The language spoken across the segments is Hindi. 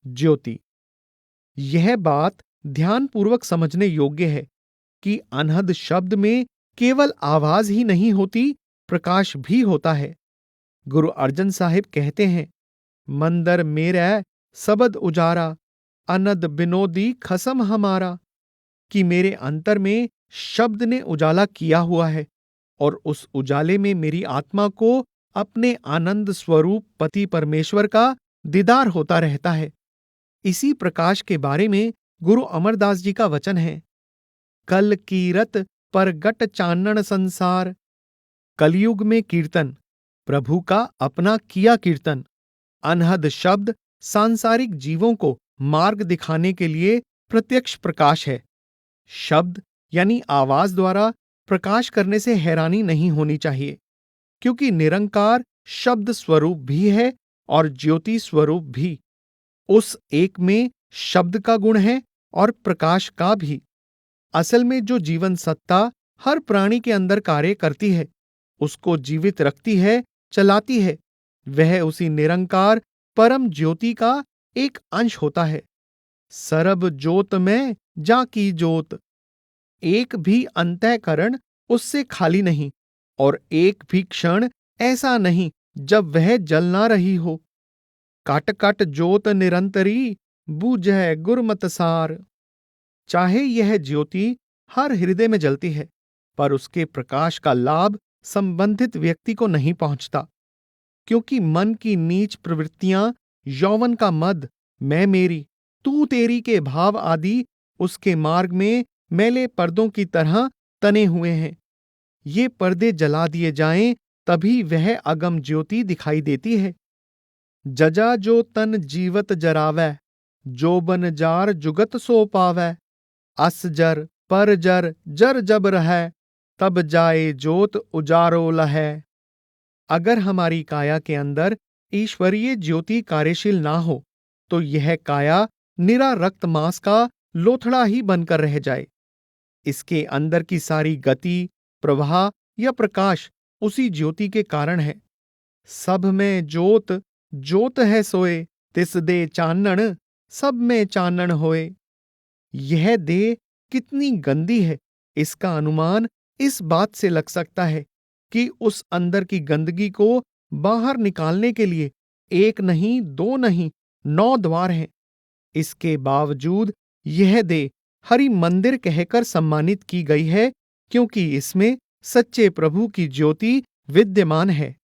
ज्योति। यह बात ध्यानपूर्वक समझने योग्य है कि अनहद शब्द में केवल आवाज ही नहीं होती, प्रकाश भी होता है। गुरु अर्जन साहिब कहते हैं, मंदर मेरा सबद उजारा, अनद बिनोदी खसम हमारा, कि मेरे अंतर में शब्द ने उजाला किया हुआ है और उस उजाले में मेरी आत्मा को अपने आनंद स्वरूप पति परमेश्वर का दीदार होता रहता है। इसी प्रकाश के बारे में गुरु अमरदास जी का वचन है, कल कीरत परगट चानन संसार। कलयुग में कीर्तन प्रभु का अपना किया कीर्तन। अनहद शब्द सांसारिक जीवों को मार्ग दिखाने के लिए प्रत्यक्ष प्रकाश है। शब्द यानी आवाज द्वारा प्रकाश करने से हैरानी नहीं होनी चाहिए, क्योंकि निरंकार शब्द स्वरूप भी है और ज्योति स्वरूप भी। उस एक में शब्द का गुण है और प्रकाश का भी। असल में जो जीवन सत्ता हर प्राणी के अंदर कार्य करती है, उसको जीवित रखती है, चलाती है, वह उसी निरंकार परम ज्योति का एक अंश होता है। सरब ज्योत में जाकी ज्योत। एक भी अंतःकरण उससे खाली नहीं और एक भी क्षण ऐसा नहीं जब वह जल ना रही हो। काट काट ज्योत निरंतरी, बूझै गुरमत सार। चाहे यह ज्योति हर हृदय में जलती है, पर उसके प्रकाश का लाभ संबंधित व्यक्ति को नहीं पहुंचता, क्योंकि मन की नीच प्रवृत्तियां, यौवन का मद, मैं मेरी, तू तेरी के भाव आदि उसके मार्ग में मैले पर्दों की तरह तने हुए हैं। ये पर्दे जला दिए जाएं, तभी वह अगम ज्योति दिखाई देती है। जजा जो तन जीवत जरावै, जो बन जार जुगत सो पावै। अस जर पर जर जर जब रहै, तब जाए जोत उजारो लहै। अगर हमारी काया के अंदर ईश्वरीय ज्योति कार्यशील ना हो, तो यह काया निरा रक्त मांस का लोथड़ा ही बनकर रह जाए। इसके अंदर की सारी गति, प्रवाह या प्रकाश उसी ज्योति के कारण है। सब में जोत, जोत है सोए, तिस दे चानन, सब में चानन होए। यह देह कितनी गंदी है, इसका अनुमान इस बात से लग सकता है कि उस अंदर की गंदगी को बाहर निकालने के लिए एक नहीं, दो नहीं, 9 द्वार हैं। इसके बावजूद यह देह हरि मंदिर कहकर सम्मानित की गई है, क्योंकि इसमें सच्चे प्रभु की ज्योति विद्यमान है।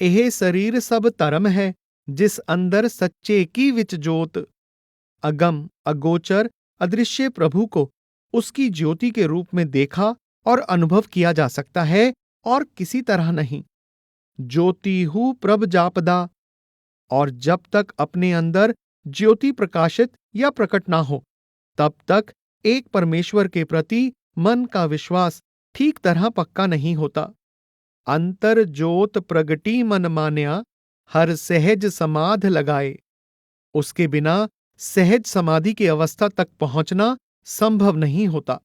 यह शरीर सब धर्म है, जिस अंदर सच्चे की विच जोत। अगम, अगोचर, अदृश्य प्रभु को उसकी ज्योति के रूप में देखा और अनुभव किया जा सकता है, और किसी तरह नहीं। ज्योति हु प्रभ जापदा। और जब तक अपने अंदर ज्योति प्रकाशित या प्रकट ना हो, तब तक एक परमेश्वर के प्रति मन का विश्वास ठीक तरह पक्का नहीं होता। अंतर ज्योत प्रगटी मन मान्या, हर सहज समाध लगाए। उसके बिना सहज समाधि की अवस्था तक पहुंचना संभव नहीं होता।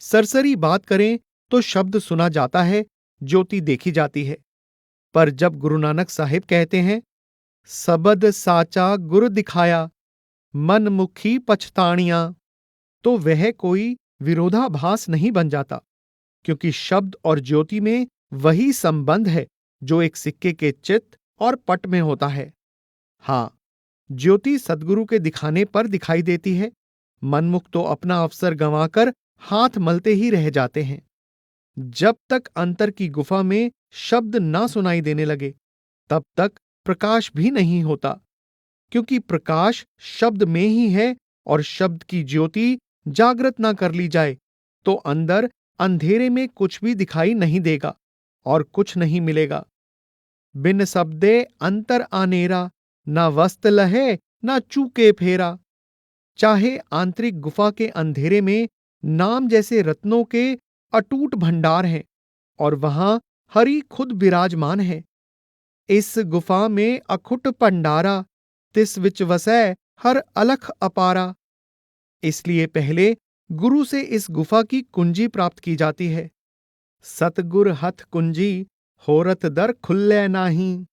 सरसरी बात करें तो शब्द सुना जाता है, ज्योति देखी जाती है। पर जब गुरु नानक साहिब कहते हैं, सबद साचा गुर दिखाया, मन मुखी पछताणियां, तो वह कोई विरोधाभास नहीं बन जाता, क्योंकि शब्द और ज्योति में वही संबंध है जो एक सिक्के के चित्त और पट में होता है। हाँ, ज्योति सद्गुरु के दिखाने पर दिखाई देती है, मनमुख तो अपना अवसर गंवाकर हाथ मलते ही रह जाते हैं। जब तक अंतर की गुफा में शब्द ना सुनाई देने लगे, तब तक प्रकाश भी नहीं होता, क्योंकि प्रकाश शब्द में ही है, और शब्द की ज्योति जागृत ना कर ली जाए तो अंदर अंधेरे में कुछ भी दिखाई नहीं देगा और कुछ नहीं मिलेगा। बिन शब्दे अंतर आनेरा, ना वस्त लहे ना चूके फेरा। चाहे आंतरिक गुफा के अंधेरे में नाम जैसे रत्नों के अटूट भंडार हैं, और वहां हरि खुद विराजमान है। इस गुफा में अखुट भंडारा, तिस विच वसै हर अलख अपारा। इसलिए पहले गुरु से इस गुफा की कुंजी प्राप्त की जाती है। सतगुर हथ कुंजी, होरत दर खुल्लै नाही।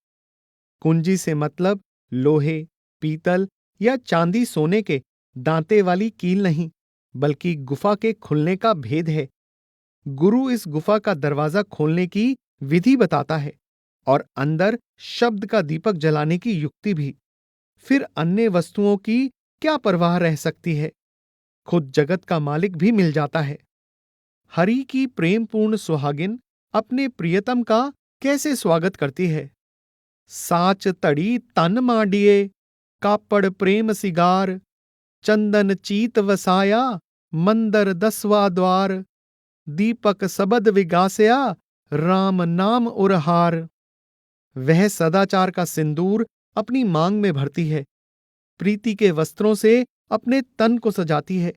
कुंजी से मतलब लोहे, पीतल या चांदी सोने के दांते वाली कील नहीं, बल्कि गुफा के खुलने का भेद है। गुरु इस गुफा का दरवाजा खोलने की विधि बताता है और अंदर शब्द का दीपक जलाने की युक्ति भी। फिर अन्य वस्तुओं की क्या परवाह रह सकती है, खुद जगत का मालिक भी मिल जाता है। हरि की प्रेमपूर्ण सुहागिन अपने प्रियतम का कैसे स्वागत करती है। साच तड़ी तन माडिये, कापड़ प्रेम सिगार, चंदन चीत वसाया, मंदर दसवा द्वार, दीपक सबद विगासया, राम नाम उरहार। वह सदाचार का सिंदूर अपनी मांग में भरती है, प्रीति के वस्त्रों से अपने तन को सजाती है,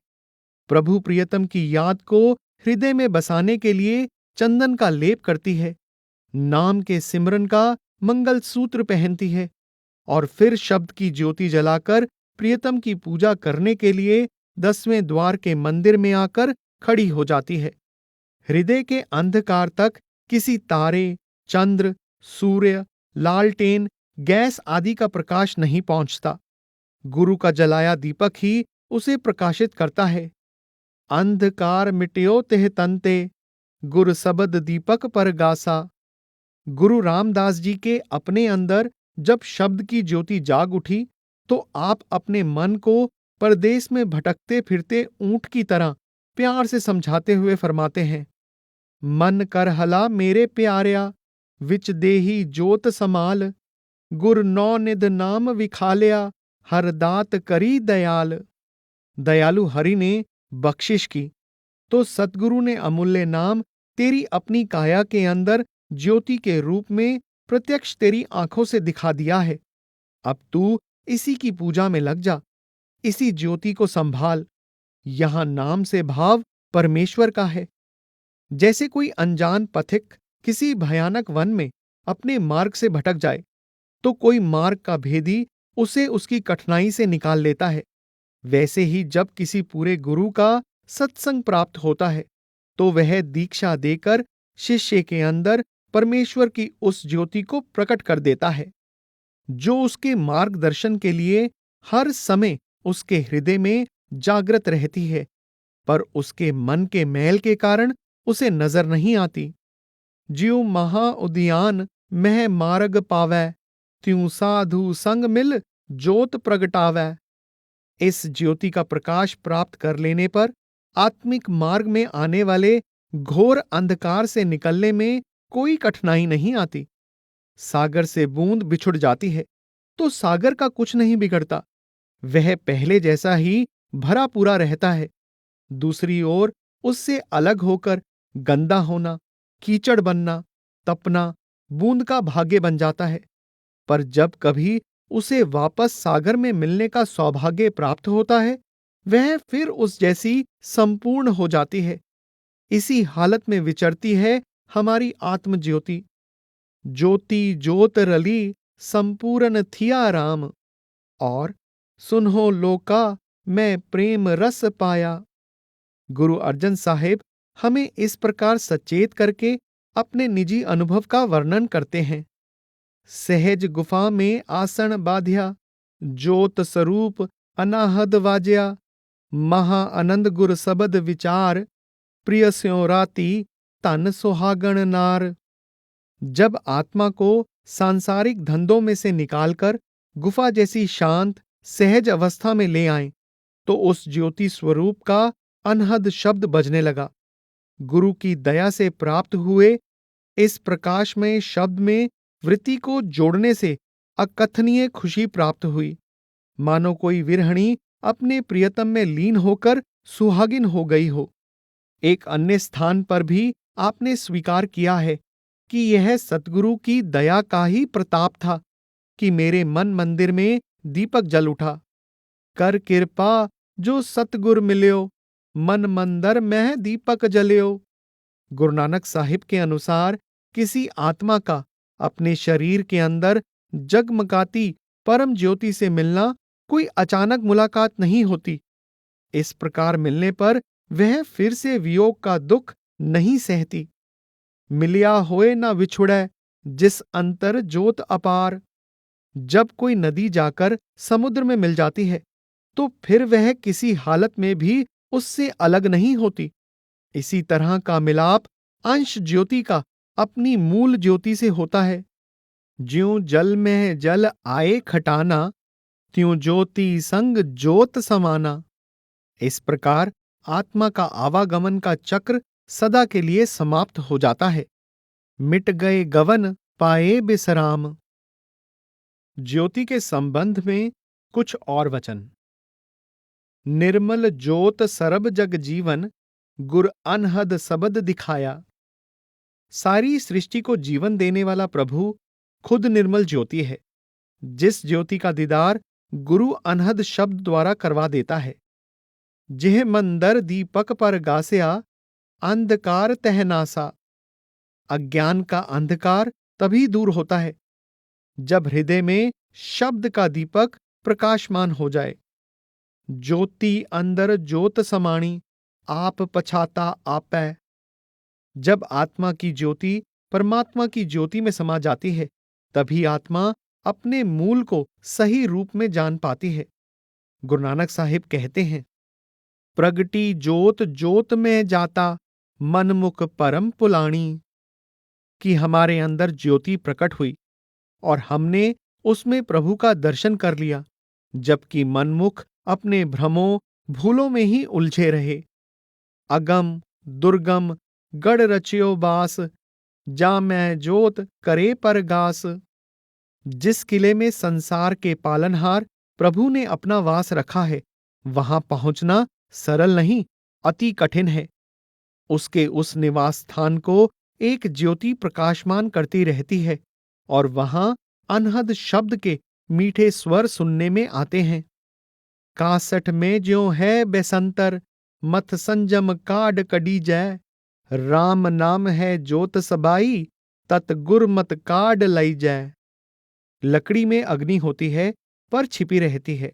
प्रभु प्रियतम की याद को हृदय में बसाने के लिए चंदन का लेप करती है, नाम के सिमरन का मंगल सूत्र पहनती है और फिर शब्द की ज्योति जलाकर प्रियतम की पूजा करने के लिए 10वें द्वार के मंदिर में आकर खड़ी हो जाती है। हृदय के अंधकार तक किसी तारे, चंद्र, सूर्य, लालटेन, गैस आदि का प्रकाश नहीं पहुंचता। गुरु का जलाया दीपक ही उसे प्रकाशित करता है। अंधकार मिट्यो तेह तनते, गुर सबद दीपक पर गासा। गुरु रामदास जी के अपने अंदर जब शब्द की ज्योति जाग उठी, तो आप अपने मन को परदेश में भटकते फिरते ऊंट की तरह प्यार से समझाते हुए फरमाते हैं। मन कर हला मेरे प्यारिया, विच देही जोत समाल, गुर नौ निध नाम विखालिया, हर दात करी दयाल। दयालु हरि ने बख्शिश की तो सतगुरु ने अमूल्य नाम तेरी अपनी काया के अंदर ज्योति के रूप में प्रत्यक्ष तेरी आंखों से दिखा दिया है। अब तू इसी की पूजा में लग जा, इसी ज्योति को संभाल। यहां नाम से भाव परमेश्वर का है। जैसे कोई अनजान पथिक किसी भयानक वन में अपने मार्ग से भटक जाए, तो कोई मार्ग का भेदी उसे उसकी कठिनाई से निकाल लेता है, वैसे ही जब किसी पूरे गुरु का सत्संग प्राप्त होता है, तो वह दीक्षा देकर शिष्य के अंदर परमेश्वर की उस ज्योति को प्रकट कर देता है, जो उसके मार्गदर्शन के लिए हर समय उसके हृदय में जागृत रहती है, पर उसके मन के मैल के कारण उसे नजर नहीं आती। ज्यों महा उद्यान मह मार्ग पावै, त्यों साधु संग मिल ज्योत प्रगटावै। इस ज्योति का प्रकाश प्राप्त कर लेने पर आत्मिक मार्ग में आने वाले घोर अंधकार से निकलने में कोई कठिनाई नहीं आती। सागर से बूंद बिछुड़ जाती है तो सागर का कुछ नहीं बिगड़ता, वह पहले जैसा ही भरा पूरा रहता है। दूसरी ओर उससे अलग होकर गंदा होना, कीचड़ बनना, तपना बूंद का भाग्य बन जाता है। पर जब कभी उसे वापस सागर में मिलने का सौभाग्य प्राप्त होता है, वह फिर उस जैसी संपूर्ण हो जाती है। इसी हालत में विचरती है हमारी आत्म ज्योति। ज्योति ज्योत रली, संपूर्ण थिया राम, और सुनहो लोका मैं प्रेम रस पाया। गुरु अर्जन साहिब हमें इस प्रकार सचेत करके अपने निजी अनुभव का वर्णन करते हैं। सहज गुफा में आसन बाध्या, ज्योत स्वरूप अनाहद वाज्या, महा आनंद गुर सबद विचार, प्रिय स्यों राती तन सुहागण नार। जब आत्मा को सांसारिक धंधों में से निकालकर गुफा जैसी शांत सहज अवस्था में ले आए, तो उस ज्योति स्वरूप का अनहद शब्द बजने लगा। गुरु की दया से प्राप्त हुए इस प्रकाशमय शब्द में वृत्ति को जोड़ने से अकथनीय खुशी प्राप्त हुई, मानो कोई विरहणी अपने प्रियतम में लीन होकर सुहागिन हो गई हो। एक अन्य स्थान पर भी आपने स्वीकार किया है कि यह सतगुरु की दया का ही प्रताप था कि मेरे मन मंदिर में दीपक जल उठा। कर कृपा जो सतगुर मिल्यो, मन मंदर में दीपक जल्यो। गुरु नानक साहिब के अनुसार किसी आत्मा का अपने शरीर के अंदर जगमगाती परम ज्योति से मिलना कोई अचानक मुलाकात नहीं होती। इस प्रकार मिलने पर वह फिर से वियोग का दुख नहीं सहती। मिलिया होए न विछुड़ै, जिस अंतर ज्योत अपार। जब कोई नदी जाकर समुद्र में मिल जाती है तो फिर वह किसी हालत में भी उससे अलग नहीं होती। इसी तरह का मिलाप अंश ज्योति का अपनी मूल ज्योति से होता है। ज्यों जल में जल आए खटाना, त्यों ज्योति संग ज्योत समाना। इस प्रकार आत्मा का आवागमन का चक्र सदा के लिए समाप्त हो जाता है। मिट गए गवन पाए बिसराम। ज्योति के संबंध में कुछ और वचन। निर्मल ज्योत सरब जग जीवन, गुर अनहद सबद दिखाया। सारी सृष्टि को जीवन देने वाला प्रभु खुद निर्मल ज्योति है, जिस ज्योति का दीदार गुरु अनहद शब्द द्वारा करवा देता है। जिह मंदर दीपक पर गास्या, अंधकार तहनासा। अज्ञान का अंधकार तभी दूर होता है जब हृदय में शब्द का दीपक प्रकाशमान हो जाए। ज्योति अंदर ज्योत समाणी, आप पछाता आपै। जब आत्मा की ज्योति परमात्मा की ज्योति में समा जाती है, तभी आत्मा अपने मूल को सही रूप में जान पाती है। गुरु नानक साहिब कहते हैं, प्रगटी ज्योत ज्योत में जाता, मनमुख परम पुलाणी। कि हमारे अंदर ज्योति प्रकट हुई और हमने उसमें प्रभु का दर्शन कर लिया, जबकि मनमुख अपने भ्रमों भूलों में ही उलझे रहे। अगम दुर्गम गढ़ रचियो बास, जा मैं ज्योत करे परगास। जिस किले में संसार के पालनहार प्रभु ने अपना वास रखा है, वहां पहुंचना सरल नहीं, अति कठिन है। उसके उस निवास स्थान को एक ज्योति प्रकाशमान करती रहती है और वहां अनहद शब्द के मीठे स्वर सुनने में आते हैं। कासठ में ज्यों है बेसंतर, मथ संजम काड कडी जय। राम नाम है ज्योत सबाई, तत गुरमत काड लई जय। लकड़ी में अग्नि होती है पर छिपी रहती है।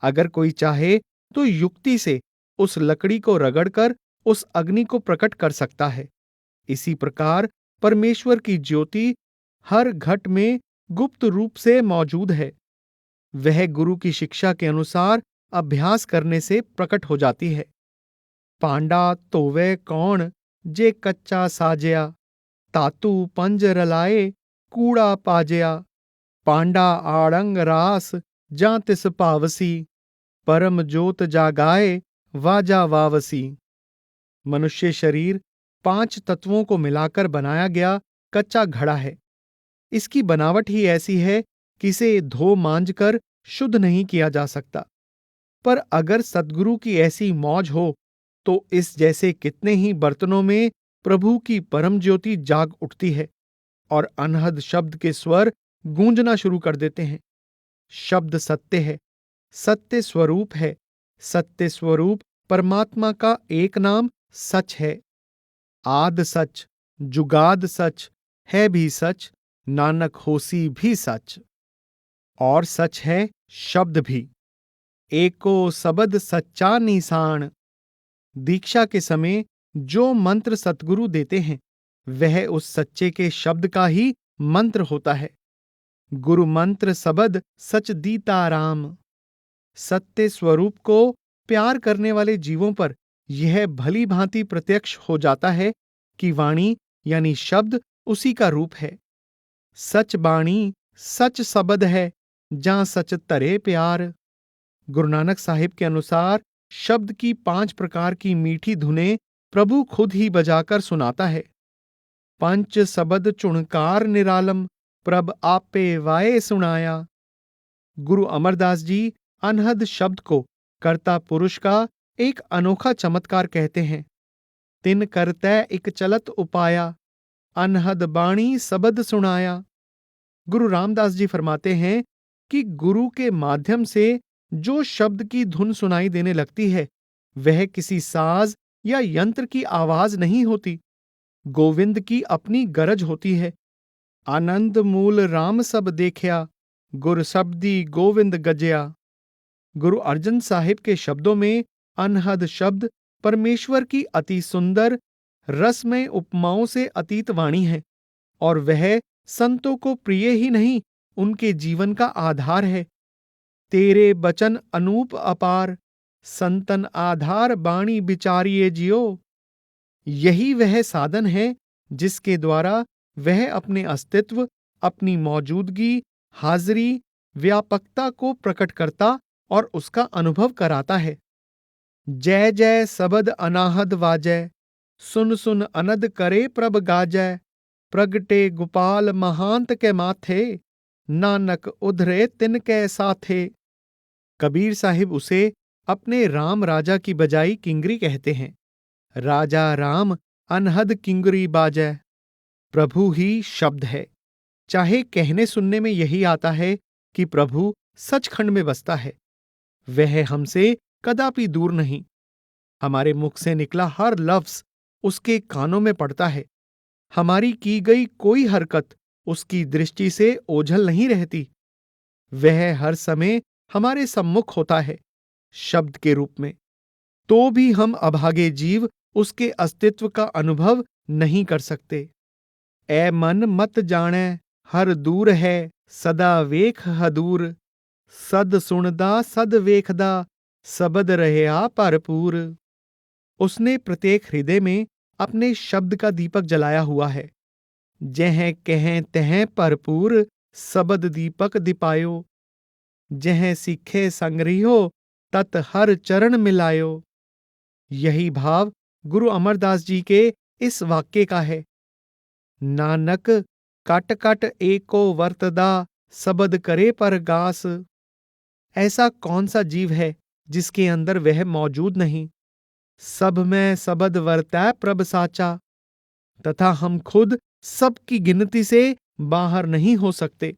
अगर कोई चाहे तो युक्ति से उस लकड़ी को रगड़कर उस अग्नि को प्रकट कर सकता है। इसी प्रकार परमेश्वर की ज्योति हर घट में गुप्त रूप से मौजूद है। वह गुरु की शिक्षा के अनुसार अभ्यास करने से प्रकट हो जाती है। पांडा तो वह कौन जे कच्चा साजया, तातू पंज रलाए कूड़ा पाजया। पांडा आड़ंग रास जां तिस पावसी, परम ज्योत जागाए वाजा वावसी। मनुष्य शरीर 5 तत्वों को मिलाकर बनाया गया कच्चा घड़ा है। इसकी बनावट ही ऐसी है कि इसे धो मांज कर शुद्ध नहीं किया जा सकता। पर अगर सद्गुरु की ऐसी मौज हो तो इस जैसे कितने ही बर्तनों में प्रभु की परम ज्योति जाग उठती है और अनहद शब्द के स्वर गूंजना शुरू कर देते हैं। शब्द सत्य है, सत्य स्वरूप है। सत्य स्वरूप परमात्मा का एक नाम सच है। आद सच, जुगाद सच, है भी सच, नानक होसी भी सच। और सच है शब्द भी। एको सबद सच्चा निशान। दीक्षा के समय जो मंत्र सतगुरु देते हैं, वह उस सच्चे के शब्द का ही मंत्र होता है। गुरु मंत्र सबद सच दीता राम। सत्य स्वरूप को प्यार करने वाले जीवों पर यह भली भांति प्रत्यक्ष हो जाता है कि वाणी यानी शब्द उसी का रूप है। सच बाणी सच सबद है, जहां सच तरे प्यार। गुरु नानक साहिब के अनुसार शब्द की 5 प्रकार की मीठी धुनें प्रभु खुद ही बजाकर सुनाता है। पंच सबद चुणकार निरालम, प्रभ आपे वाये सुनाया। गुरु अमरदास जी अनहद शब्द को कर्ता पुरुष का एक अनोखा चमत्कार कहते हैं। तिन करतै इक चलत उपाया, अनहद बाणी सबद सुनाया। गुरु रामदास जी फरमाते हैं कि गुरु के माध्यम से जो शब्द की धुन सुनाई देने लगती है, वह किसी साज या यंत्र की आवाज नहीं होती, गोविंद की अपनी गरज होती है। आनंद मूल राम सब देखया, गुर शब्दी गोविंद गजया। गुरु अर्जन साहिब के शब्दों में अनहद शब्द परमेश्वर की अति सुंदर रसमय उपमाओं से अतीत वाणी है और वह संतों को प्रिय ही नहीं उनके जीवन का आधार है। तेरे बचन अनूप अपार, संतन आधार बाणी बिचारिये जियो। यही वह साधन है जिसके द्वारा वह अपने अस्तित्व, अपनी मौजूदगी, हाजिरी, व्यापकता को प्रकट करता और उसका अनुभव कराता है। जय जय सबद अनाहद वाजय, सुन सुन अनद करे प्रभ गाजय। प्रगटे गोपाल महांत के माथे, नानक उधरे तिनके साथे। कबीर साहिब उसे अपने राम राजा की बजाई किंगरी कहते हैं। राजा राम अनहद किंगरी बाजय। प्रभु ही शब्द है। चाहे कहने सुनने में यही आता है कि प्रभु सचखंड में बसता है, वह हमसे कदापि दूर नहीं। हमारे मुख से निकला हर लफ्ज उसके कानों में पड़ता है। हमारी की गई कोई हरकत उसकी दृष्टि से ओझल नहीं रहती। वह हर समय हमारे सम्मुख होता है, शब्द के रूप में। तो भी हम अभागे जीव उसके अस्तित्व का अनुभव नहीं कर सकते। ए मन मत जाने हर दूर है, सदा वेख हदूर। सद सुनदा सद वेखदा, सबद रहया भरपूर। उसने प्रत्येक हृदय में अपने शब्द का दीपक जलाया हुआ है। जह कहें तह भरपूर, सबद दीपक दिपायो। जह सीखे संग्रहियो, तत हर चरण मिलायो। यही भाव गुरु अमरदास जी के इस वाक्य का है। नानक कट कट एको वर्तदा, सबद करे पर गास। ऐसा कौन सा जीव है जिसके अंदर वह मौजूद नहीं। सब में सबद वर्तै प्रभ साचा, तथा हम खुद सबकी गिनती से बाहर नहीं हो सकते।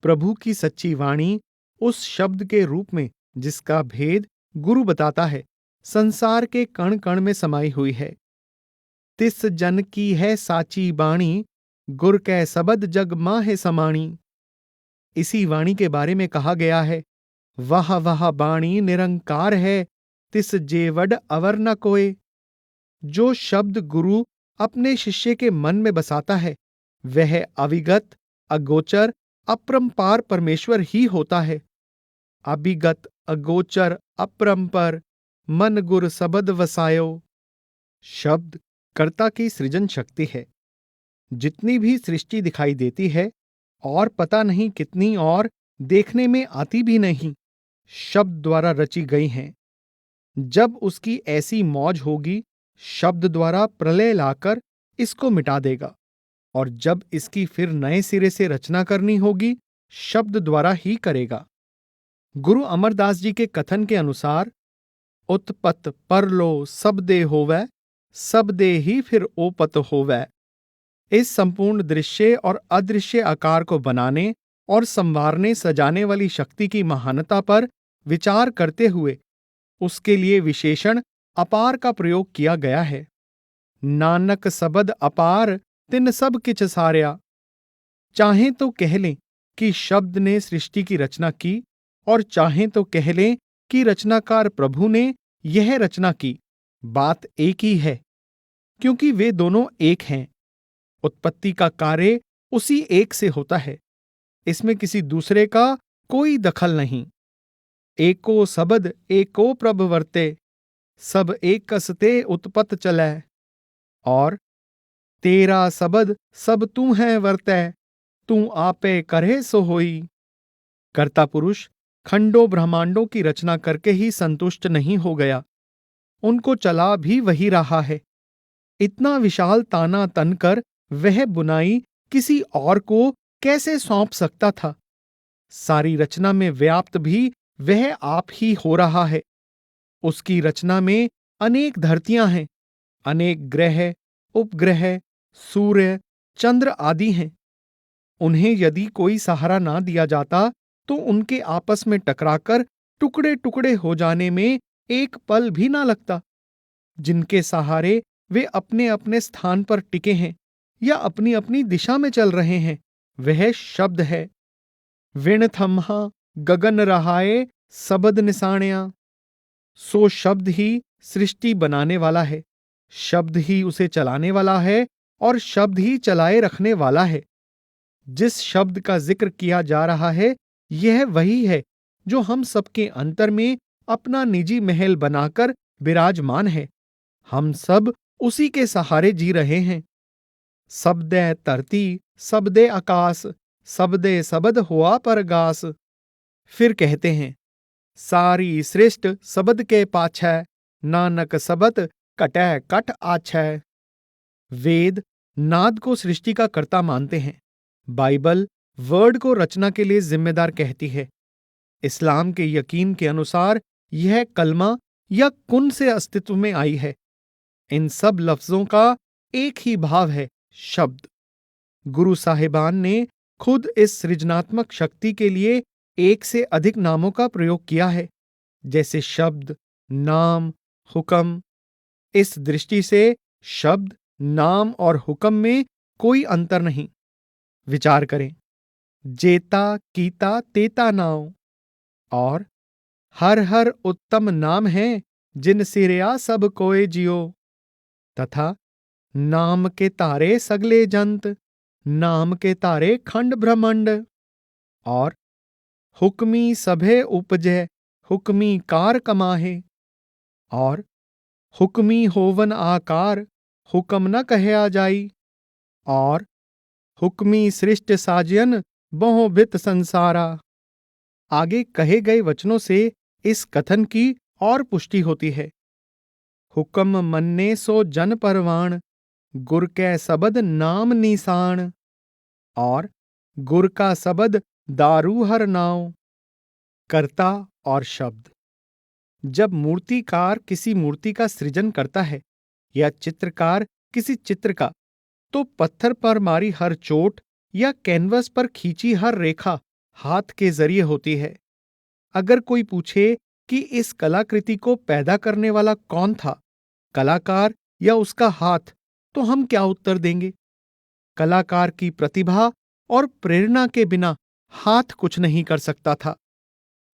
प्रभु की सच्ची वाणी उस शब्द के रूप में जिसका भेद गुरु बताता है, संसार के कण कण में समाई हुई है। तिस जन की है साची बाणी, गुर कै सबद जग माहे समाणी। इसी वाणी के बारे में कहा गया है, वह वह बाणी निरंकार है, तिस जेवड अवर न कोय। जो शब्द गुरु अपने शिष्य के मन में बसाता है, वह अविगत, अगोचर, अपरंपार परमेश्वर ही होता है। अभिगत, अगोचर, अपरंपर, मन गुर सबद वसायो। शब्द कर्ता की सृजन शक्ति है। जितनी भी सृष्टि दिखाई देती है, और पता नहीं कितनी और देखने में आती भी नहीं, शब्द द्वारा रची गई हैं। जब उसकी ऐसी मौज होगी, शब्द द्वारा प्रलय लाकर इसको मिटा देगा, और जब इसकी फिर नए सिरे से रचना करनी होगी, शब्द द्वारा ही करेगा। गुरु अमरदास जी के कथन के अनुसार, उत्पत परलो सबदे होवै, सबदे ही फिर ओपत होवै। इस संपूर्ण दृश्य और अदृश्य आकार को बनाने और संवारने सजाने वाली शक्ति की महानता पर विचार करते हुए उसके लिए विशेषण अपार का प्रयोग किया गया है। नानक सबद अपार, तिन सब किछ सार्या। चाहें तो कह लें कि शब्द ने सृष्टि की रचना की, और चाहें तो कह लें कि रचनाकार प्रभु ने यह रचना की। बात एक ही है, क्योंकि वे दोनों एक हैं। उत्पत्ति का कार्य उसी एक से होता है, इसमें किसी दूसरे का कोई दखल नहीं। एको सबद एको प्रभ वर्ते, सब एक कसते उत्पत चलै। और तेरा सबद सब तू है वर्तै, तू आपे करे सो होई। कर्ता पुरुष खंडों ब्रह्मांडों की रचना करके ही संतुष्ट नहीं हो गया, उनको चला भी वही रहा है। इतना विशाल ताना तनकर वह बुनाई किसी और को कैसे सौंप सकता था। सारी रचना में व्याप्त भी वह आप ही हो रहा है। उसकी रचना में अनेक धरतियां हैं, अनेक ग्रह, उपग्रह, सूर्य, चंद्र आदि हैं। उन्हें यदि कोई सहारा ना दिया जाता तो उनके आपस में टकराकर टुकड़े टुकड़े हो जाने में एक पल भी ना लगता। जिनके सहारे वे अपने अपने स्थान पर टिके हैं या अपनी अपनी दिशा में चल रहे हैं, वह शब्द है। विण थम्हा गगन रहाए, सबद निसाण्या। सो शब्द ही सृष्टि बनाने वाला है, शब्द ही उसे चलाने वाला है, और शब्द ही चलाए रखने वाला है। जिस शब्द का जिक्र किया जा रहा है, यह वही है जो हम सबके अंतर में अपना निजी महल बनाकर विराजमान है। हम सब उसी के सहारे जी रहे हैं। सबदे धरती, सबदे आकाश, सबदे सबद हुआ परगास। फिर कहते हैं, सारी सृष्ट सबद के पाछै, नानक सबद कटै कट आछै। वेद नाद को सृष्टि का कर्ता मानते हैं। बाइबल वर्ड को रचना के लिए जिम्मेदार कहती है। इस्लाम के यकीन के अनुसार यह कलमा या कुन से अस्तित्व में आई है। इन सब लफ्जों का एक ही भाव है, शब्द। गुरु साहिबान ने खुद इस सृजनात्मक शक्ति के लिए एक से अधिक नामों का प्रयोग किया है, जैसे शब्द, नाम, हुक्म। इस दृष्टि से शब्द, नाम और हुक्म में कोई अंतर नहीं। विचार करें, जेता कीता तेता नाव, और हर हर उत्तम नाम है जिन सिरया सब कोय जियो, तथा नाम के तारे सगले जंत, नाम के तारे खंड ब्रह्मंड, और हुक्मी सभे उपजै, हुक्मी कार कमाहे, और हुक्मी होवन आकार, हुक्म न कहया जाई, और हुक्मी सृष्ट साजयन बहु बित संसारा। आगे कहे गए वचनों से इस कथन की और पुष्टि होती है। हुक्म मन्ने सो जन परवान, गुर कै सबद नाम निशान, और गुर का सबद दारू हर नाव। कर्ता और शब्द। जब मूर्तिकार किसी मूर्ति का सृजन करता है या चित्रकार किसी चित्र का, तो पत्थर पर मारी हर चोट या कैनवस पर खींची हर रेखा हाथ के जरिए होती है। अगर कोई पूछे कि इस कलाकृति को पैदा करने वाला कौन था, कलाकार या उसका हाथ, तो हम क्या उत्तर देंगे? कलाकार की प्रतिभा और प्रेरणा के बिना हाथ कुछ नहीं कर सकता था,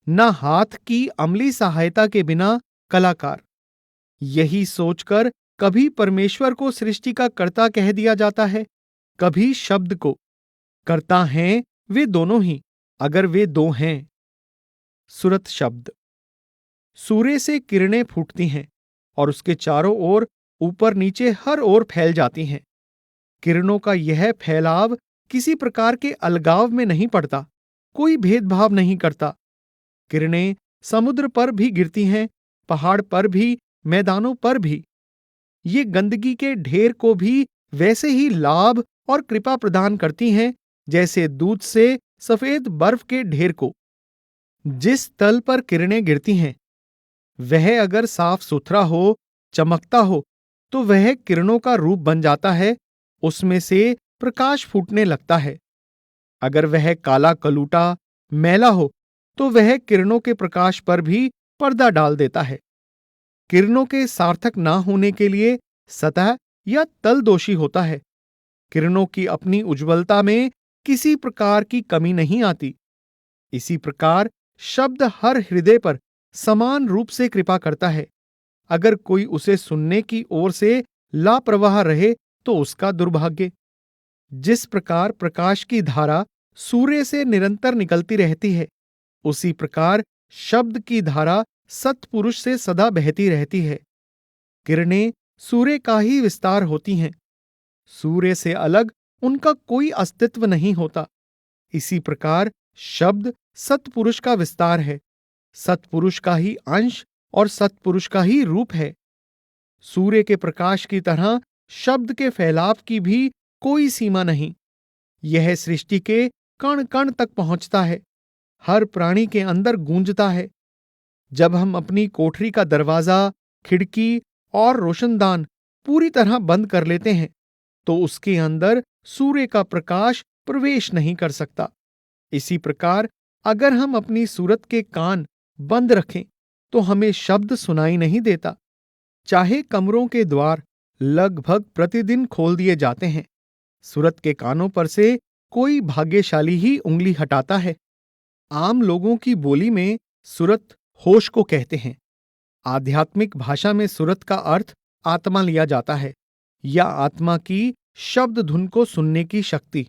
न हाथ की अमली सहायता के बिना कलाकार। यही सोचकर कभी परमेश्वर को सृष्टि का कर्ता कह दिया जाता है, कभी शब्द को। कर्ता हैं वे दोनों ही, अगर वे दो हैं। सूरत शब्द। सूर्य से किरणें फूटती हैं और उसके चारों ओर ऊपर नीचे हर ओर फैल जाती हैं। किरणों का यह फैलाव किसी प्रकार के अलगाव में नहीं पड़ता, कोई भेदभाव नहीं करता। किरणें समुद्र पर भी गिरती हैं, पहाड़ पर भी, मैदानों पर भी। ये गंदगी के ढेर को भी वैसे ही लाभ और कृपा प्रदान करती हैं जैसे दूध से सफेद बर्फ के ढेर को। जिस तल पर किरणें गिरती हैं, वह अगर साफ सुथरा हो, चमकता हो, तो वह किरणों का रूप बन जाता है, उसमें से प्रकाश फूटने लगता है। अगर वह काला कलूटा, मैला हो, तो वह किरणों के प्रकाश पर भी पर्दा डाल देता है। किरणों के सार्थक ना होने के लिए सतह या तल दोषी होता है। किरणों की अपनी उज्ज्वलता में किसी प्रकार की कमी नहीं आती। इसी प्रकार शब्द हर हृदय पर समान रूप से कृपा करता है। अगर कोई उसे सुनने की ओर से लापरवाह रहे तो उसका दुर्भाग्य। जिस प्रकार प्रकाश की धारा सूर्य से निरंतर निकलती रहती है, उसी प्रकार शब्द की धारा सत्पुरुष से सदा बहती रहती है। किरणें सूर्य का ही विस्तार होती हैं। सूर्य से अलग उनका कोई अस्तित्व नहीं होता। इसी प्रकार शब्द सत्पुरुष का विस्तार है, सत्पुरुष का ही अंश और सत्पुरुष का ही रूप है। सूर्य के प्रकाश की तरह शब्द के फैलाव की भी कोई सीमा नहीं। यह सृष्टि के कण कण तक पहुंचता है, हर प्राणी के अंदर गूंजता है। जब हम अपनी कोठरी का दरवाजा, खिड़की और रोशनदान पूरी तरह बंद कर लेते हैं, तो उसके अंदर सूर्य का प्रकाश प्रवेश नहीं कर सकता। इसी प्रकार अगर हम अपनी सूरत के कान बंद रखें, तो हमें शब्द सुनाई नहीं देता। चाहे कमरों के द्वार लगभग प्रतिदिन खोल दिए जाते हैं, सूरत के कानों पर से कोई भाग्यशाली ही उंगली हटाता है। आम लोगों की बोली में सूरत होश को कहते हैं। आध्यात्मिक भाषा में सूरत का अर्थ आत्मा लिया जाता है, या आत्मा की शब्द धुन को सुनने की शक्ति।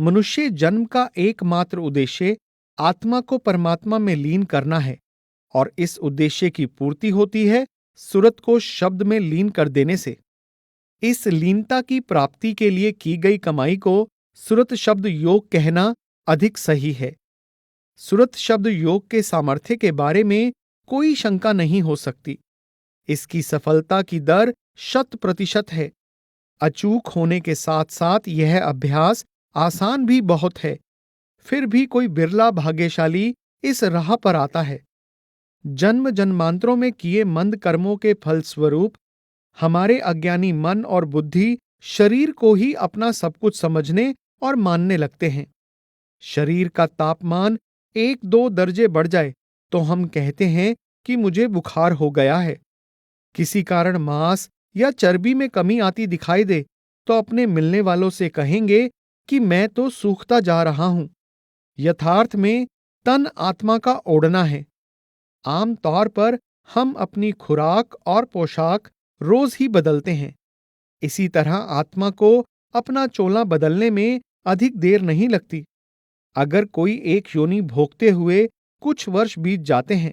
मनुष्य जन्म का एकमात्र उद्देश्य आत्मा को परमात्मा में लीन करना है, और इस उद्देश्य की पूर्ति होती है सुरत को शब्द में लीन कर देने से। इस लीनता की प्राप्ति के लिए की गई कमाई को सुरत शब्द योग कहना अधिक सही है। सुरत शब्द योग के सामर्थ्य के बारे में कोई शंका नहीं हो सकती। इसकी सफलता की दर 100% है। अचूक होने के साथ साथ यह अभ्यास आसान भी बहुत है। फिर भी कोई बिरला भाग्यशाली इस राह पर आता है। जन्म जन्मांतरों में किए मंद कर्मों के फलस्वरूप हमारे अज्ञानी मन और बुद्धि शरीर को ही अपना सब कुछ समझने और मानने लगते हैं। शरीर का तापमान 1-2 दर्जे बढ़ जाए तो हम कहते हैं कि मुझे बुखार हो गया है। किसी कारण मांस या चर्बी में कमी आती दिखाई दे तो अपने मिलने वालों से कहेंगे कि मैं तो सूखता जा रहा हूं। यथार्थ में तन आत्मा का ओढ़ना है। आम तौर पर हम अपनी खुराक और पोशाक रोज ही बदलते हैं। इसी तरह आत्मा को अपना चोला बदलने में अधिक देर नहीं लगती। अगर कोई एक योनि भोगते हुए कुछ वर्ष बीत जाते हैं,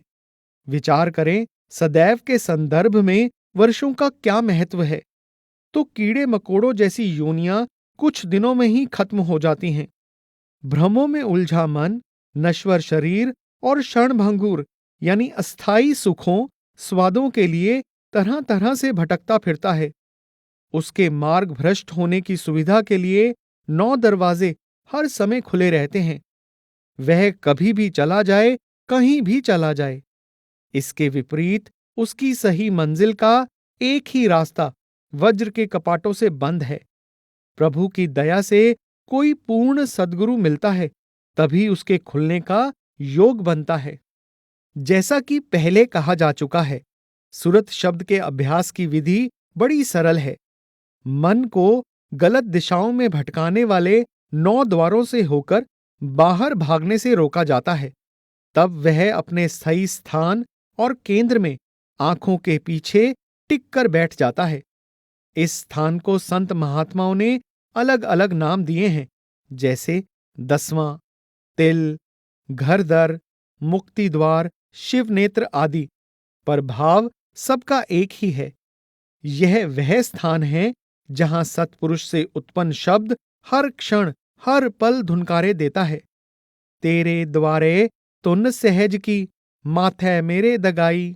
विचार करें सदैव के संदर्भ में वर्षों का क्या महत्व है, तो कीड़े मकोड़ों जैसी योनियां कुछ दिनों में ही खत्म हो जाती हैं। भ्रमों में उलझा मन नश्वर शरीर और क्षणभंगुर यानी अस्थायी सुखों स्वादों के लिए तरह तरह से भटकता फिरता है। उसके मार्ग भ्रष्ट होने की सुविधा के लिए 9 दरवाजे हर समय खुले रहते हैं। वह कभी भी चला जाए, कहीं भी चला जाए। इसके विपरीत उसकी सही मंजिल का एक ही रास्ता वज्र के कपाटों से बंद है। प्रभु की दया से कोई पूर्ण सद्गुरु मिलता है, तभी उसके खुलने का योग बनता है। जैसा कि पहले कहा जा चुका है, सुरत शब्द के अभ्यास की विधि बड़ी सरल है। मन को गलत दिशाओं में भटकाने वाले 9 द्वारों से होकर बाहर भागने से रोका जाता है। तब वह अपने सही स्थान और केंद्र में आंखों के पीछे टिक कर बैठ जाता है। इस स्थान को संत महात्माओं ने अलग अलग नाम दिए हैं, जैसे 10वां, तिल, घरदर, मुक्ति द्वार, शिव नेत्र आदि, पर भाव सबका एक ही है। यह वह स्थान है जहां सत्पुरुष से उत्पन्न शब्द हर क्षण हर पल धुनकारे देता है। तेरे द्वारे तुन सहज की, माथै मेरे दगाई।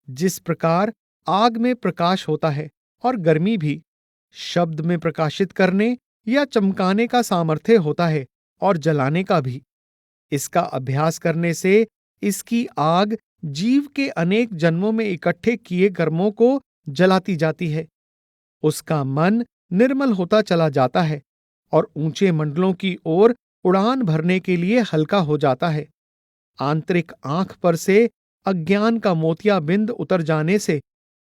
जिस प्रकार आग में प्रकाश होता है और गर्मी भी, शब्द में प्रकाशित करने या चमकाने का सामर्थ्य होता है और जलाने का भी। इसका अभ्यास करने से इसकी आग जीव के अनेक जन्मों में इकट्ठे किए कर्मों को जलाती जाती है। उसका मन निर्मल होता चला जाता है और ऊंचे मंडलों की ओर उड़ान भरने के लिए हल्का हो जाता है। आंतरिक आंख पर से अज्ञान का मोतियाबिंद उतर जाने से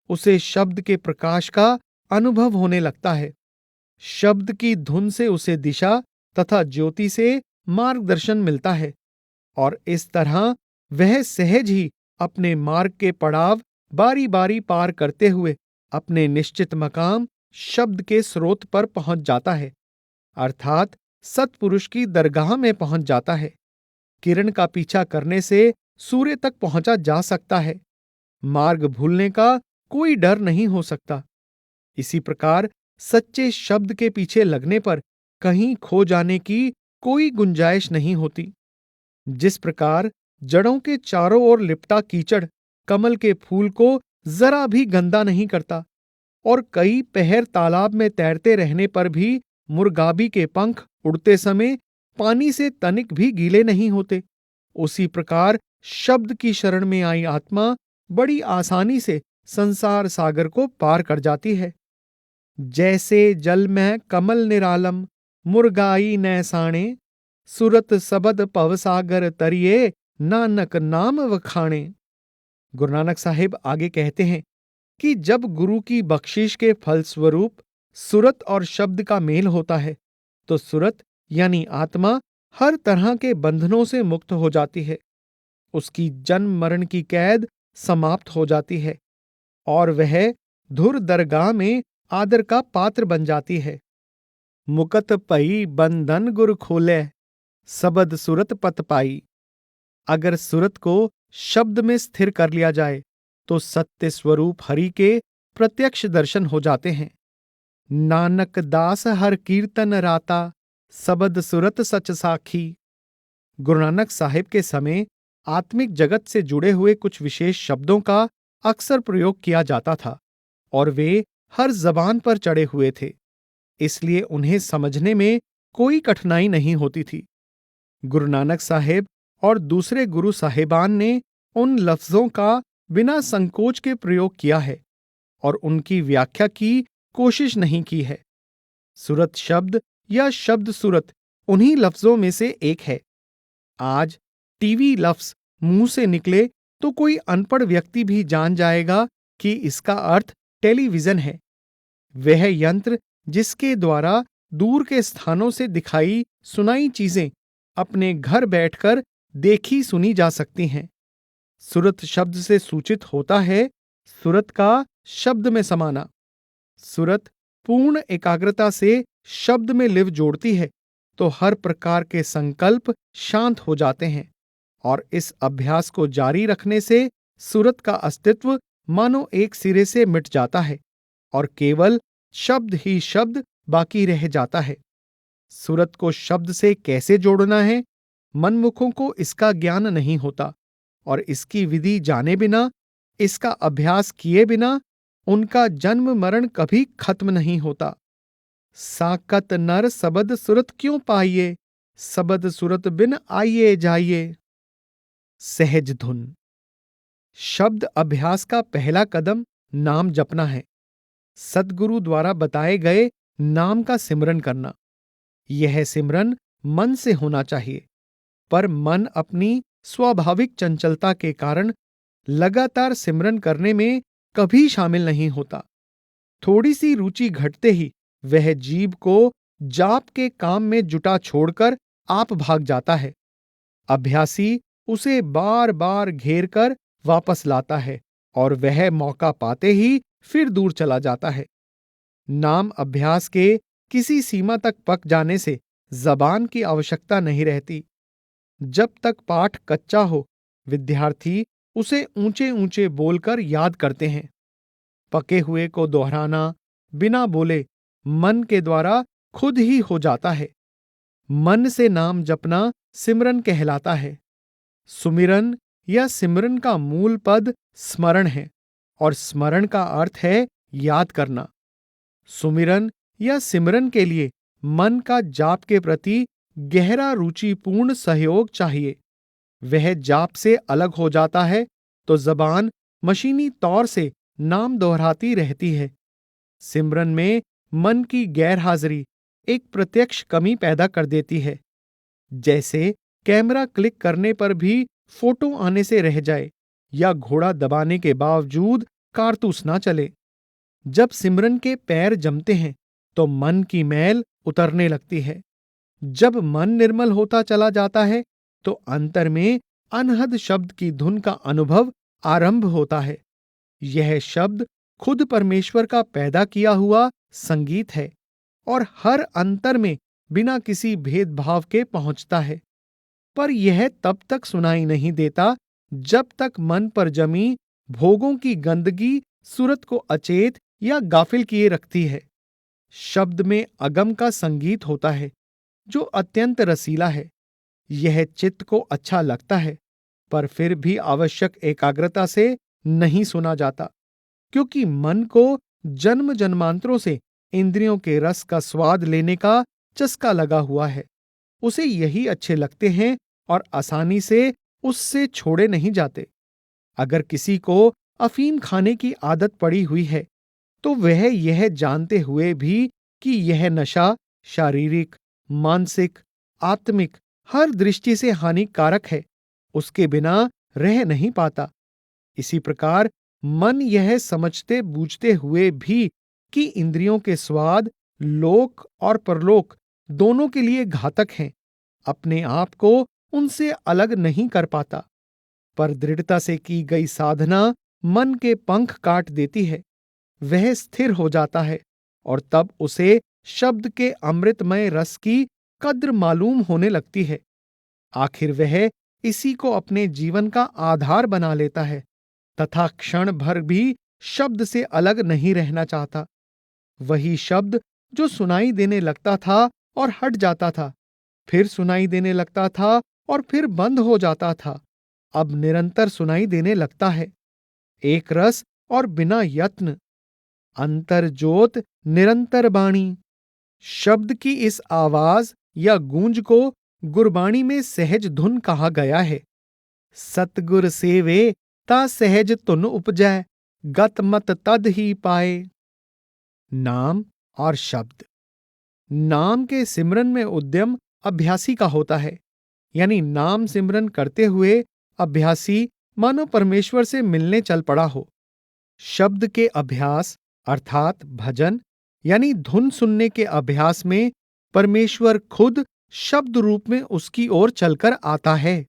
उसे शब्द के प्रकाश का अनुभव होने लगता है। शब्द की धुन से उसे दिशा तथा ज्योति से मार्गदर्शन मिलता है, और इस तरह वह सहज ही अपने मार्ग के पड़ाव बारी बारी पार करते हुए अपने निश्चित मकाम शब्द के स्रोत पर पहुंच जाता है, अर्थात सत्पुरुष की दरगाह में पहुंच जाता है। किरण का पीछा करने से सूर्य तक पहुंचा जा सकता है। मार्ग भूलने का कोई डर नहीं हो सकता। इसी प्रकार सच्चे शब्द के पीछे लगने पर कहीं खो जाने की कोई गुंजाइश नहीं होती। जिस प्रकार जड़ों के चारों ओर लिपटा कीचड़ कमल के फूल को जरा भी गंदा नहीं करता, और कई पहर तालाब में तैरते रहने पर भी मुर्गाबी के पंख उड़ते समय पानी से तनिक भी गीले नहीं होते, उसी प्रकार शब्द की शरण में आई आत्मा बड़ी आसानी से संसार सागर को पार कर जाती है। जैसे जल में कमल निरालम, मुर्गाई नैसाणे, सुरत सबद पवसागर तरिए, नानक नाम वखाणे। गुरु नानक साहिब आगे कहते हैं कि जब गुरु की बख्शिश के फलस्वरूप सुरत और शब्द का मेल होता है, तो सुरत यानी आत्मा हर तरह के बंधनों से मुक्त हो जाती है। उसकी जन्म मरण की कैद समाप्त हो जाती है और वह धुर दरगाह में आदर का पात्र बन जाती है। मुकत पई बंधन गुर खोले, सबद सुरत पत पाई। अगर सुरत को शब्द में स्थिर कर लिया जाए तो सत्य स्वरूप हरि के प्रत्यक्ष दर्शन हो जाते हैं। नानक दास हर कीर्तन राता, सबद सुरत सच साखी। गुरु नानक साहिब के समय आत्मिक जगत से जुड़े हुए कुछ विशेष शब्दों का अक्सर प्रयोग किया जाता था और वे हर जबान पर चढ़े हुए थे, इसलिए उन्हें समझने में कोई कठिनाई नहीं होती थी। गुरु नानक साहिब और दूसरे गुरु साहिबान ने उन लफ्जों का बिना संकोच के प्रयोग किया है और उनकी व्याख्या की कोशिश नहीं की है। सुरत शब्द या शब्द सुरत उन्हीं लफ्जों में से एक है। आज टीवी लफ्ज मुंह से निकले तो कोई अनपढ़ व्यक्ति भी जान जाएगा कि इसका अर्थ टेलीविजन है। वह यंत्र जिसके द्वारा दूर के स्थानों से दिखाई सुनाई चीजें अपने घर बैठकर देखी सुनी जा सकती हैं। सुरत शब्द से सूचित होता है सुरत का शब्द में समाना। सुरत पूर्ण एकाग्रता से शब्द में लिव जोड़ती है तो हर प्रकार के संकल्प शांत हो जाते हैं और इस अभ्यास को जारी रखने से सुरत का अस्तित्व मानो एक सिरे से मिट जाता है और केवल शब्द ही शब्द बाकी रह जाता है। सुरत को शब्द से कैसे जोड़ना है, मनमुखों को इसका ज्ञान नहीं होता और इसकी विधि जाने बिना, इसका अभ्यास किए बिना उनका जन्म मरण कभी खत्म नहीं होता। साकत नर सबद सुरत क्यों पाइये, सबद सुरत बिन आइये जाइये। सहज धुन। शब्द अभ्यास का पहला कदम नाम जपना है। सद्गुरु द्वारा बताए गए नाम का सिमरन करना। यह सिमरन मन से होना चाहिए, पर मन अपनी स्वाभाविक चंचलता के कारण लगातार सिमरन करने में कभी शामिल नहीं होता। थोड़ी सी रुचि घटते ही वह जीभ को जाप के काम में जुटा छोड़कर आप भाग जाता है। अभ्यासी उसे बार बार घेर कर वापस लाता है और वह मौका पाते ही फिर दूर चला जाता है। नाम अभ्यास के किसी सीमा तक पक जाने से जबान की आवश्यकता नहीं रहती। जब तक पाठ कच्चा हो, विद्यार्थी उसे ऊंचे ऊंचे बोलकर याद करते हैं। पके हुए को दोहराना बिना बोले मन के द्वारा खुद ही हो जाता है। मन से नाम जपना सिमरन कहलाता है। सुमिरन या सिमरन का मूल पद स्मरण है और स्मरण का अर्थ है याद करना। सुमिरन या सिमरन के लिए मन का जाप के प्रति गहरा रुचिपूर्ण सहयोग चाहिए। वह जाप से अलग हो जाता है तो जबान मशीनी तौर से नाम दोहराती रहती है। सिमरन में मन की गैर हाजिरी एक प्रत्यक्ष कमी पैदा कर देती है, जैसे कैमरा क्लिक करने पर भी फोटो आने से रह जाए या घोड़ा दबाने के बावजूद कारतूस ना चले। जब सिमरन के पैर जमते हैं तो मन की मैल उतरने लगती है। जब मन निर्मल होता चला जाता है तो अंतर में अनहद शब्द की धुन का अनुभव आरंभ होता है। यह शब्द खुद परमेश्वर का पैदा किया हुआ संगीत है और हर अंतर में बिना किसी भेदभाव के पहुंचता है। पर यह तब तक सुनाई नहीं देता जब तक मन पर जमी भोगों की गंदगी सुरत को अचेत या गाफिल किए रखती है। शब्द में अगम का संगीत होता है जो अत्यंत रसीला है। यह चित्त को अच्छा लगता है, पर फिर भी आवश्यक एकाग्रता से नहीं सुना जाता, क्योंकि मन को जन्म जन्मांतरों से इंद्रियों के रस का स्वाद लेने का चस्का लगा हुआ है। उसे यही अच्छे लगते हैं और आसानी से उससे छोड़े नहीं जाते। अगर किसी को अफीम खाने की आदत पड़ी हुई है तो वह यह जानते हुए भी कि यह नशा शारीरिक, मानसिक, आत्मिक हर दृष्टि से हानिकारक है, उसके बिना रह नहीं पाता। इसी प्रकार मन यह समझते बूझते हुए भी कि इंद्रियों के स्वाद लोक और परलोक दोनों के लिए घातक हैं, अपने आप को उनसे अलग नहीं कर पाता। पर दृढ़ता से की गई साधना मन के पंख काट देती है। वह स्थिर हो जाता है और तब उसे शब्द के अमृतमय रस की कद्र मालूम होने लगती है। आखिर वह इसी को अपने जीवन का आधार बना लेता है तथा क्षण भर भी शब्द से अलग नहीं रहना चाहता। वही शब्द जो सुनाई देने लगता था और हट जाता था, फिर सुनाई देने लगता था और फिर बंद हो जाता था, अब निरंतर सुनाई देने लगता है। एक रस और बिना यत्न, अंतर ज्योत निरंतर बाणी। शब्द की इस आवाज या गूंज को गुरबाणी में सहज धुन कहा गया है। सतगुर सेवे ता सहज धुन उपजै, गत मत तद ही पाए। नाम और शब्द। नाम के सिमरन में उद्यम अभ्यासी का होता है, यानी नाम सिमरन करते हुए अभ्यासी मानो परमेश्वर से मिलने चल पड़ा हो। शब्द के अभ्यास अर्थात भजन यानी धुन सुनने के अभ्यास में परमेश्वर खुद शब्द रूप में उसकी ओर चलकर आता है।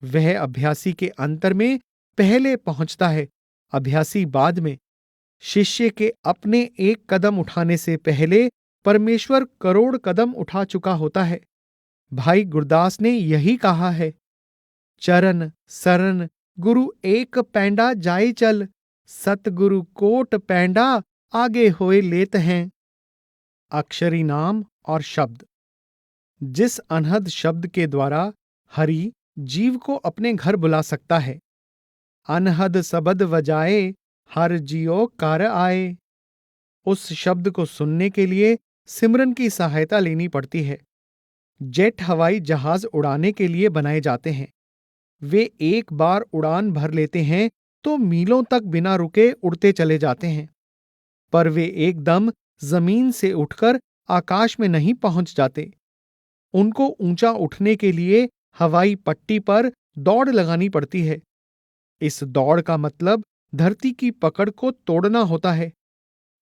वह अभ्यासी के अंतर में पहले पहुंचता है, अभ्यासी बाद में। शिष्य के अपने एक कदम उठाने से पहले परमेश्वर करोड़ कदम उठा चुका होता है। भाई गुरदास ने यही कहा है, चरण सरन गुरु एक पैंडा जाई चल, सतगुरु कोट पैंडा आगे होए लेत हैं। अक्षरी नाम और शब्द। जिस अनहद शब्द के द्वारा हरि जीव को अपने घर बुला सकता है, अनहद सबद वजाए हर जियो कर आए, उस शब्द को सुनने के लिए सिमरन की सहायता लेनी पड़ती है। जेट हवाई जहाज उड़ाने के लिए बनाए जाते हैं। वे एक बार उड़ान भर लेते हैं तो मीलों तक बिना रुके उड़ते चले जाते हैं, पर वे एकदम जमीन से उठकर आकाश में नहीं पहुंच जाते। उनको ऊंचा उठने के लिए हवाई पट्टी पर दौड़ लगानी पड़ती है। इस दौड़ का मतलब धरती की पकड़ को तोड़ना होता है।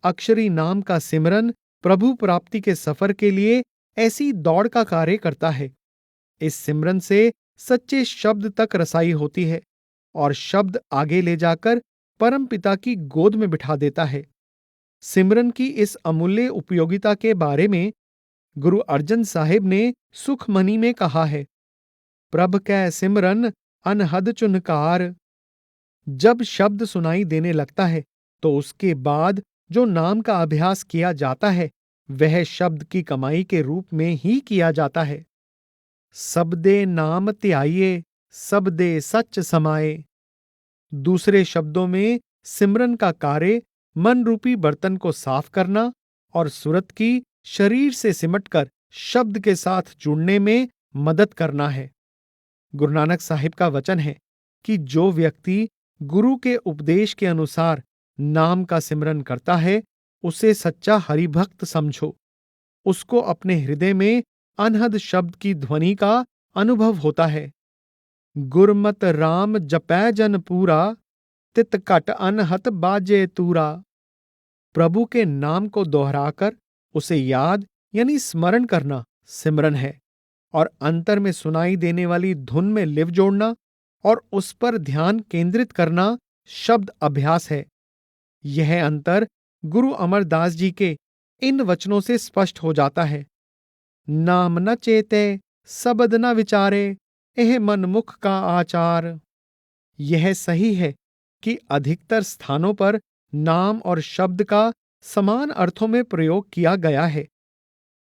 अक्षरी नाम का सिमरन प्रभु प्राप्ति के सफर के लिए ऐसी दौड़ का कार्य करता है। इस सिमरन से सच्चे शब्द तक रसाई होती है और शब्द आगे ले जाकर परमपिता की गोद में बिठा देता है। सिमरन की इस अमूल्य उपयोगिता के बारे में गुरु अर्जन साहिब ने सुखमनी में कहा है, प्रभ कै सिमरन अनहद चुनकार। जब शब्द सुनाई देने लगता है तो उसके बाद जो नाम का अभ्यास किया जाता है वह शब्द की कमाई के रूप में ही किया जाता है। सबदे नाम त्याइये, सबदे सच समाये। दूसरे शब्दों में सिमरन का कार्य मन रूपी बर्तन को साफ करना और सुरत की शरीर से सिमटकर शब्द के साथ जुड़ने में मदद करना है। गुरु नानक साहिब का वचन है कि जो व्यक्ति गुरु के उपदेश के अनुसार नाम का सिमरन करता है उसे सच्चा हरिभक्त समझो। उसको अपने हृदय में अनहद शब्द की ध्वनि का अनुभव होता है। गुरमत राम जपै जन पूरा, तित कट अनहत बाजे तूरा। प्रभु के नाम को दोहराकर उसे याद यानी स्मरण करना सिमरन है और अंतर में सुनाई देने वाली धुन में लिव जोड़ना और उस पर ध्यान केंद्रित करना शब्द अभ्यास है। यह अंतर गुरु अमरदास जी के इन वचनों से स्पष्ट हो जाता है। नाम न चेते सबद न विचारे, एह मन मुख का आचार। यह सही है कि अधिकतर स्थानों पर नाम और शब्द का समान अर्थों में प्रयोग किया गया है।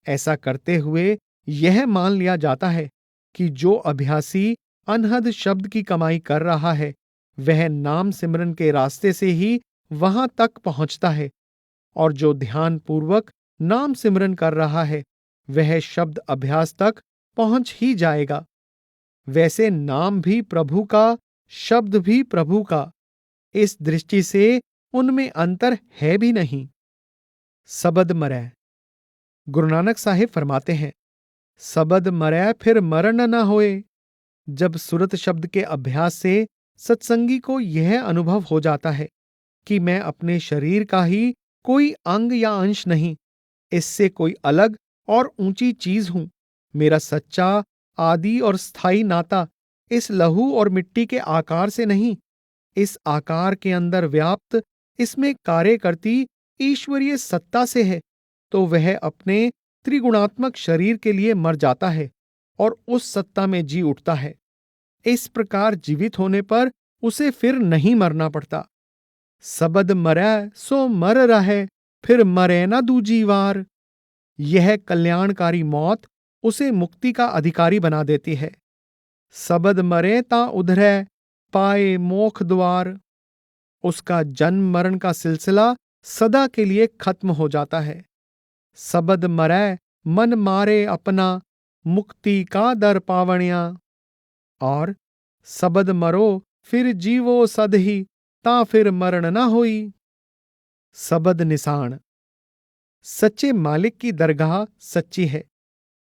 ऐसा करते हुए यह मान लिया जाता है कि जो अभ्यासी अनहद शब्द की कमाई कर रहा है वह नाम सिमरन के रास्ते से ही वहां तक पहुंचता है और जो ध्यान पूर्वक नाम सिमरन कर रहा है वह शब्द अभ्यास तक पहुंच ही जाएगा। वैसे नाम भी प्रभु का, शब्द भी प्रभु का, इस दृष्टि से उनमें अंतर है भी नहीं। सबद मरै। गुरु नानक साहिब फरमाते हैं, सबद मरै फिर मरण न होए। जब सुरत शब्द के अभ्यास से सत्संगी को यह अनुभव हो जाता है कि मैं अपने शरीर का ही कोई अंग या अंश नहीं, इससे कोई अलग और ऊंची चीज हूं, मेरा सच्चा आदि और स्थायी नाता इस लहू और मिट्टी के आकार से नहीं, इस आकार के अंदर व्याप्त इसमें कार्य करती ईश्वरीय सत्ता से है, तो वह अपने त्रिगुणात्मक शरीर के लिए मर जाता है और उस सत्ता में जी उठता है। इस प्रकार जीवित होने पर उसे फिर नहीं मरना पड़ता। सबद मरै सो मर रहे, फिर मरे न दूजी बार। यह कल्याणकारी मौत उसे मुक्ति का अधिकारी बना देती है। सबद मरे ता उधरै, पाए मोख द्वार। उसका जन्म मरण का सिलसिला सदा के लिए खत्म हो जाता है। सबद मरै मन मारे अपना, मुक्ति का दर पावण्या। और सबद मरो फिर जीवो सदहि, ता फिर मरण न होई। सबद निशान। सच्चे मालिक की दरगाह सच्ची है।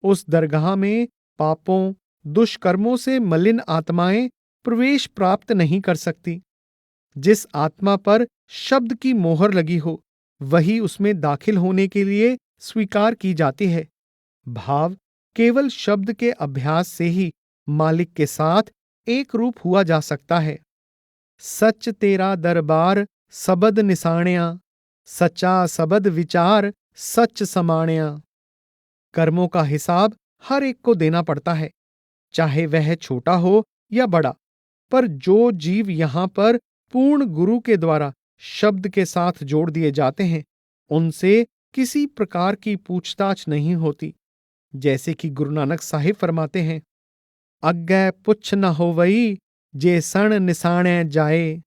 उस दरगाह में पापों, दुष्कर्मों से मलिन आत्माएं प्रवेश प्राप्त नहीं कर सकती। जिस आत्मा पर शब्द की मोहर लगी हो, वही उसमें दाखिल होने के लिए स्वीकार की जाती है। भाव केवल शब्द के अभ्यास से ही मालिक के साथ एक रूप हुआ जा सकता है। सच तेरा दरबार सबद निशाण्या, सच्चा सबद विचार सच समाण्या। कर्मों का हिसाब हर एक को देना पड़ता है, चाहे वह छोटा हो या बड़ा। पर जो जीव यहां पर पूर्ण गुरु के द्वारा शब्द के साथ जोड़ दिए जाते हैं, उनसे किसी प्रकार की पूछताछ नहीं होती। जैसे कि गुरु नानक साहिब फरमाते हैं, अग्गै पुछ न होवई, जे सण निशाणे जाए।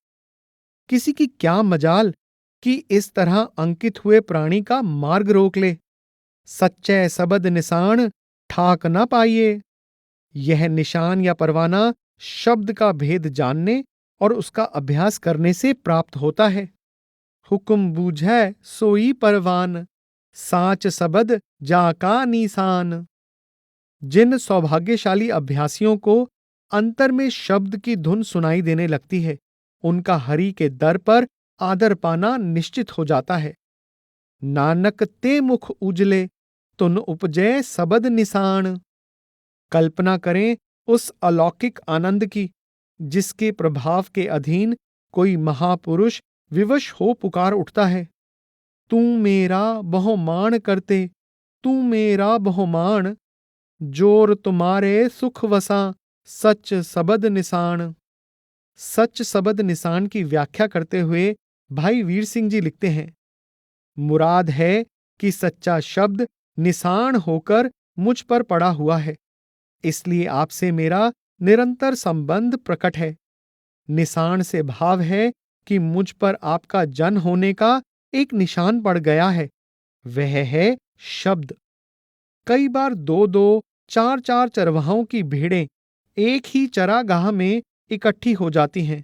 किसी की क्या मजाल कि इस तरह अंकित हुए प्राणी का मार्ग रोक ले। सच्चे सबद निशान ठाक न पाइए। यह निशान या परवाना शब्द का भेद जानने और उसका अभ्यास करने से प्राप्त होता है। हुक्म बूझै सोई परवान, साच सबद जाका निशान। जिन सौभाग्यशाली अभ्यासियों को अंतर में शब्द की धुन सुनाई देने लगती है, उनका हरि के दर पर आदर पाना निश्चित हो जाता है। नानक ते मुख उजले, तुन उपजय सबद निशान। कल्पना करें उस अलौकिक आनंद की, जिसके प्रभाव के अधीन कोई महापुरुष विवश हो पुकार उठता है, तू मेरा बहुमान करते, तू मेरा बहुमान। जोर तुम्हारे सुख वसा, सच सबद निशान। सच सबद निशान की व्याख्या करते हुए भाई वीर सिंह जी लिखते हैं, मुराद है कि सच्चा शब्द निशान होकर मुझ पर पड़ा हुआ है, इसलिए आपसे मेरा निरंतर संबंध प्रकट है। निशान से भाव है कि मुझ पर आपका जन होने का एक निशान पड़ गया है, वह है शब्द। कई बार दो दो, चार चार चरवाहों की भीड़ें एक ही चरागाह में इकट्ठी हो जाती हैं,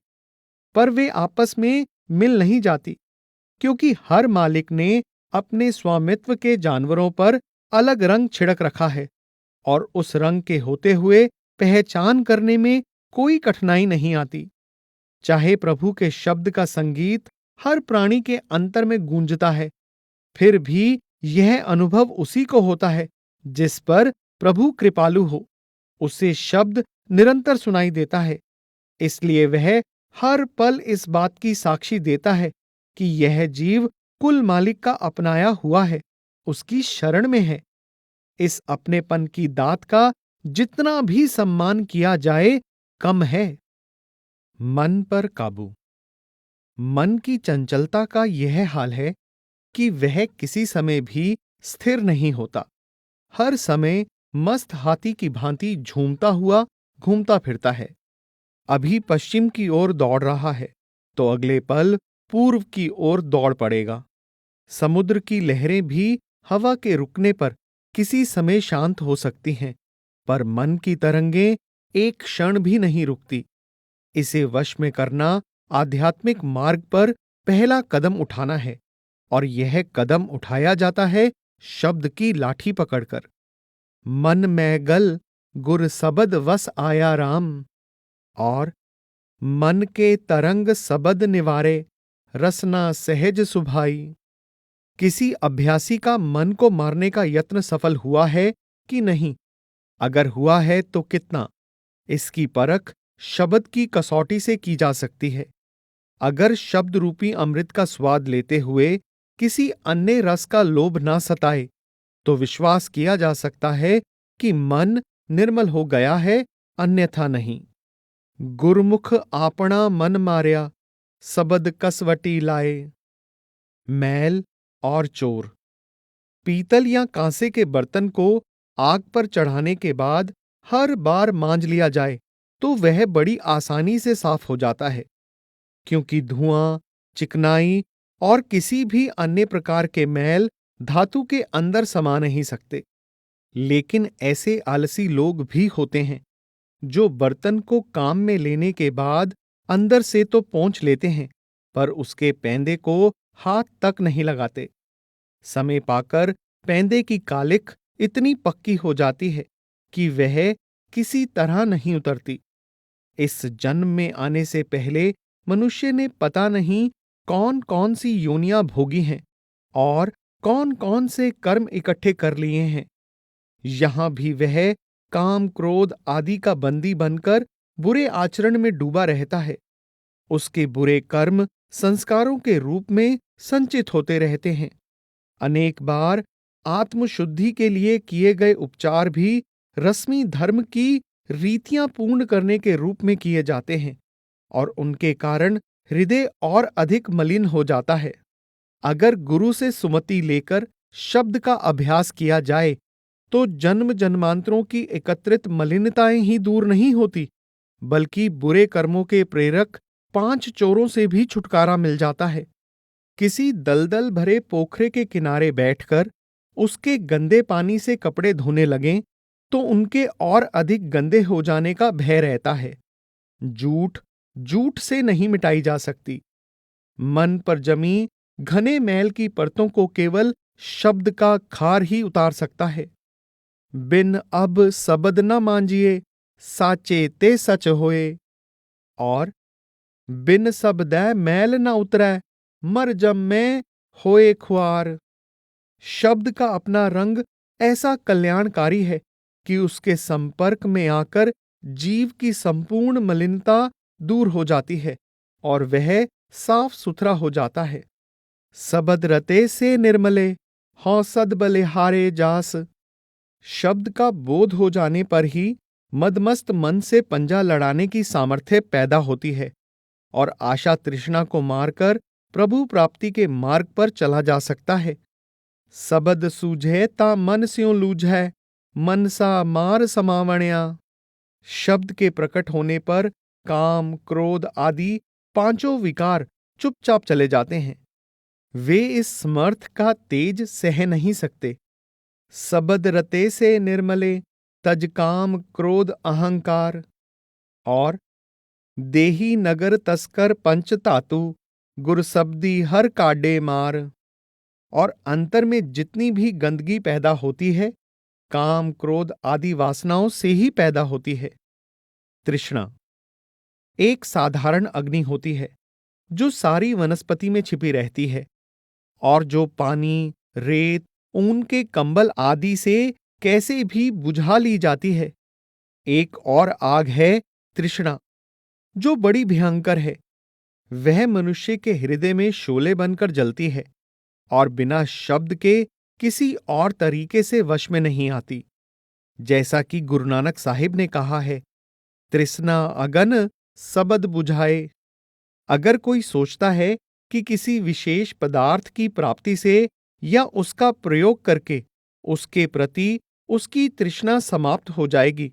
पर वे आपस में मिल नहीं जाती, क्योंकि हर मालिक ने अपने स्वामित्व के जानवरों पर अलग रंग छिड़क रखा है और उस रंग के होते हुए पहचान करने में कोई कठिनाई नहीं आती। चाहे प्रभु के शब्द का संगीत हर प्राणी के अंतर में गूंजता है, फिर भी यह अनुभव उसी को होता है जिस पर प्रभु कृपालु हो। उसे शब्द निरंतर सुनाई देता है, इसलिए वह हर पल इस बात की साक्षी देता है कि यह जीव कुल मालिक का अपनाया हुआ है, उसकी शरण में है। इस अपनेपन की दात का जितना भी सम्मान किया जाए कम है। मन पर काबू। मन की चंचलता का यह हाल है कि वह किसी समय भी स्थिर नहीं होता, हर समय मस्त हाथी की भांति झूमता हुआ घूमता फिरता है। अभी पश्चिम की ओर दौड़ रहा है तो अगले पल पूर्व की ओर दौड़ पड़ेगा। समुद्र की लहरें भी हवा के रुकने पर किसी समय शांत हो सकती हैं, पर मन की तरंगें एक क्षण भी नहीं रुकती। इसे वश में करना आध्यात्मिक मार्ग पर पहला कदम उठाना है, और यह कदम उठाया जाता है शब्द की लाठी पकड़कर। मन मैगल गुर सबद वस आया राम। और मन के तरंग सबद निवारे, रसना सहज सुभाई। किसी अभ्यासी का मन को मारने का यत्न सफल हुआ है कि नहीं, अगर हुआ है तो कितना, इसकी परख शब्द की कसौटी से की जा सकती है। अगर शब्द रूपी अमृत का स्वाद लेते हुए किसी अन्य रस का लोभ ना सताए, तो विश्वास किया जा सकता है कि मन निर्मल हो गया है, अन्यथा नहीं। गुरमुख आपना मन मारया, सबद कसवटी लाए। मैल और चोर। पीतल या कांसे के बर्तन को आग पर चढ़ाने के बाद हर बार मांज लिया जाए तो वह बड़ी आसानी से साफ हो जाता है, क्योंकि धुआं, चिकनाई और किसी भी अन्य प्रकार के मैल धातु के अंदर समा नहीं सकते। लेकिन ऐसे आलसी लोग भी होते हैं जो बर्तन को काम में लेने के बाद अंदर से तो पोंछ लेते हैं, पर उसके पैंदे को हाथ तक नहीं लगाते। समय पाकर पैंदे की कालिख इतनी पक्की हो जाती है कि वह किसी तरह नहीं उतरती। इस जन्म में आने से पहले मनुष्य ने पता नहीं कौन कौन सी योनियां भोगी हैं और कौन कौन से कर्म इकट्ठे कर लिए हैं। यहां भी वह काम, क्रोध आदि का बंदी बनकर बुरे आचरण में डूबा रहता है। उसके बुरे कर्म संस्कारों के रूप में संचित होते रहते हैं। अनेक बार आत्मशुद्धि के लिए किए गए उपचार भी रस्मी धर्म की रीतियां पूर्ण करने के रूप में किए जाते हैं और उनके कारण हृदय और अधिक मलिन हो जाता है। अगर गुरु से सुमति लेकर शब्द का अभ्यास किया जाए तो जन्म जन्मांतरों की एकत्रित मलिनताएं ही दूर नहीं होती, बल्कि बुरे कर्मों के प्रेरक 5 चोरों से भी छुटकारा मिल जाता है। किसी दलदल भरे पोखरे के किनारे बैठकर उसके गंदे पानी से कपड़े धोने लगें तो उनके और अधिक गंदे हो जाने का भय रहता है। झूठ झूठ से नहीं मिटाई जा सकती। मन पर जमी घने मैल की परतों को केवल शब्द का खार ही उतार सकता है। बिन अब सबद न मांजिए, साचे ते सच होए। और बिन सबदै मैल न उतरै, मर जम में होए खुआर। शब्द का अपना रंग ऐसा कल्याणकारी है कि उसके संपर्क में आकर जीव की संपूर्ण मलिनता दूर हो जाती है और वह साफ सुथरा हो जाता है। सबद रते से निर्मले, हौ सद बलिहारे जास। शब्द का बोध हो जाने पर ही मदमस्त मन से पंजा लड़ाने की सामर्थ्य पैदा होती है और आशा तृष्णा को मारकर प्रभु प्राप्ति के मार्ग पर चला जा सकता है। सबद सूझे ता मन स्यों लूझै, मनसा मार समावण्या। शब्द के प्रकट होने पर काम, क्रोध आदि 5 विकार चुपचाप चले जाते हैं। वे इस समर्थ का तेज सह नहीं सकते। सबद रते से निर्मले, तज काम क्रोध अहंकार। और देही नगर तस्कर पंच धातु, गुर सब्दी हर काडे मार। और अंतर में जितनी भी गंदगी पैदा होती है, काम, क्रोध आदि वासनाओं से ही पैदा होती है। तृष्णा एक साधारण अग्नि होती है जो सारी वनस्पति में छिपी रहती है और जो पानी, रेत, ऊन के कंबल आदि से कैसे भी बुझा ली जाती है। एक और आग है तृष्णा, जो बड़ी भयंकर है। वह मनुष्य के हृदय में शोले बनकर जलती है और बिना शब्द के किसी और तरीके से वश में नहीं आती। जैसा कि गुरु नानक साहिब ने कहा है, तृष्णा अगन सबद बुझाए। अगर कोई सोचता है कि किसी विशेष पदार्थ की प्राप्ति से या उसका प्रयोग करके उसके प्रति उसकी तृष्णा समाप्त हो जाएगी,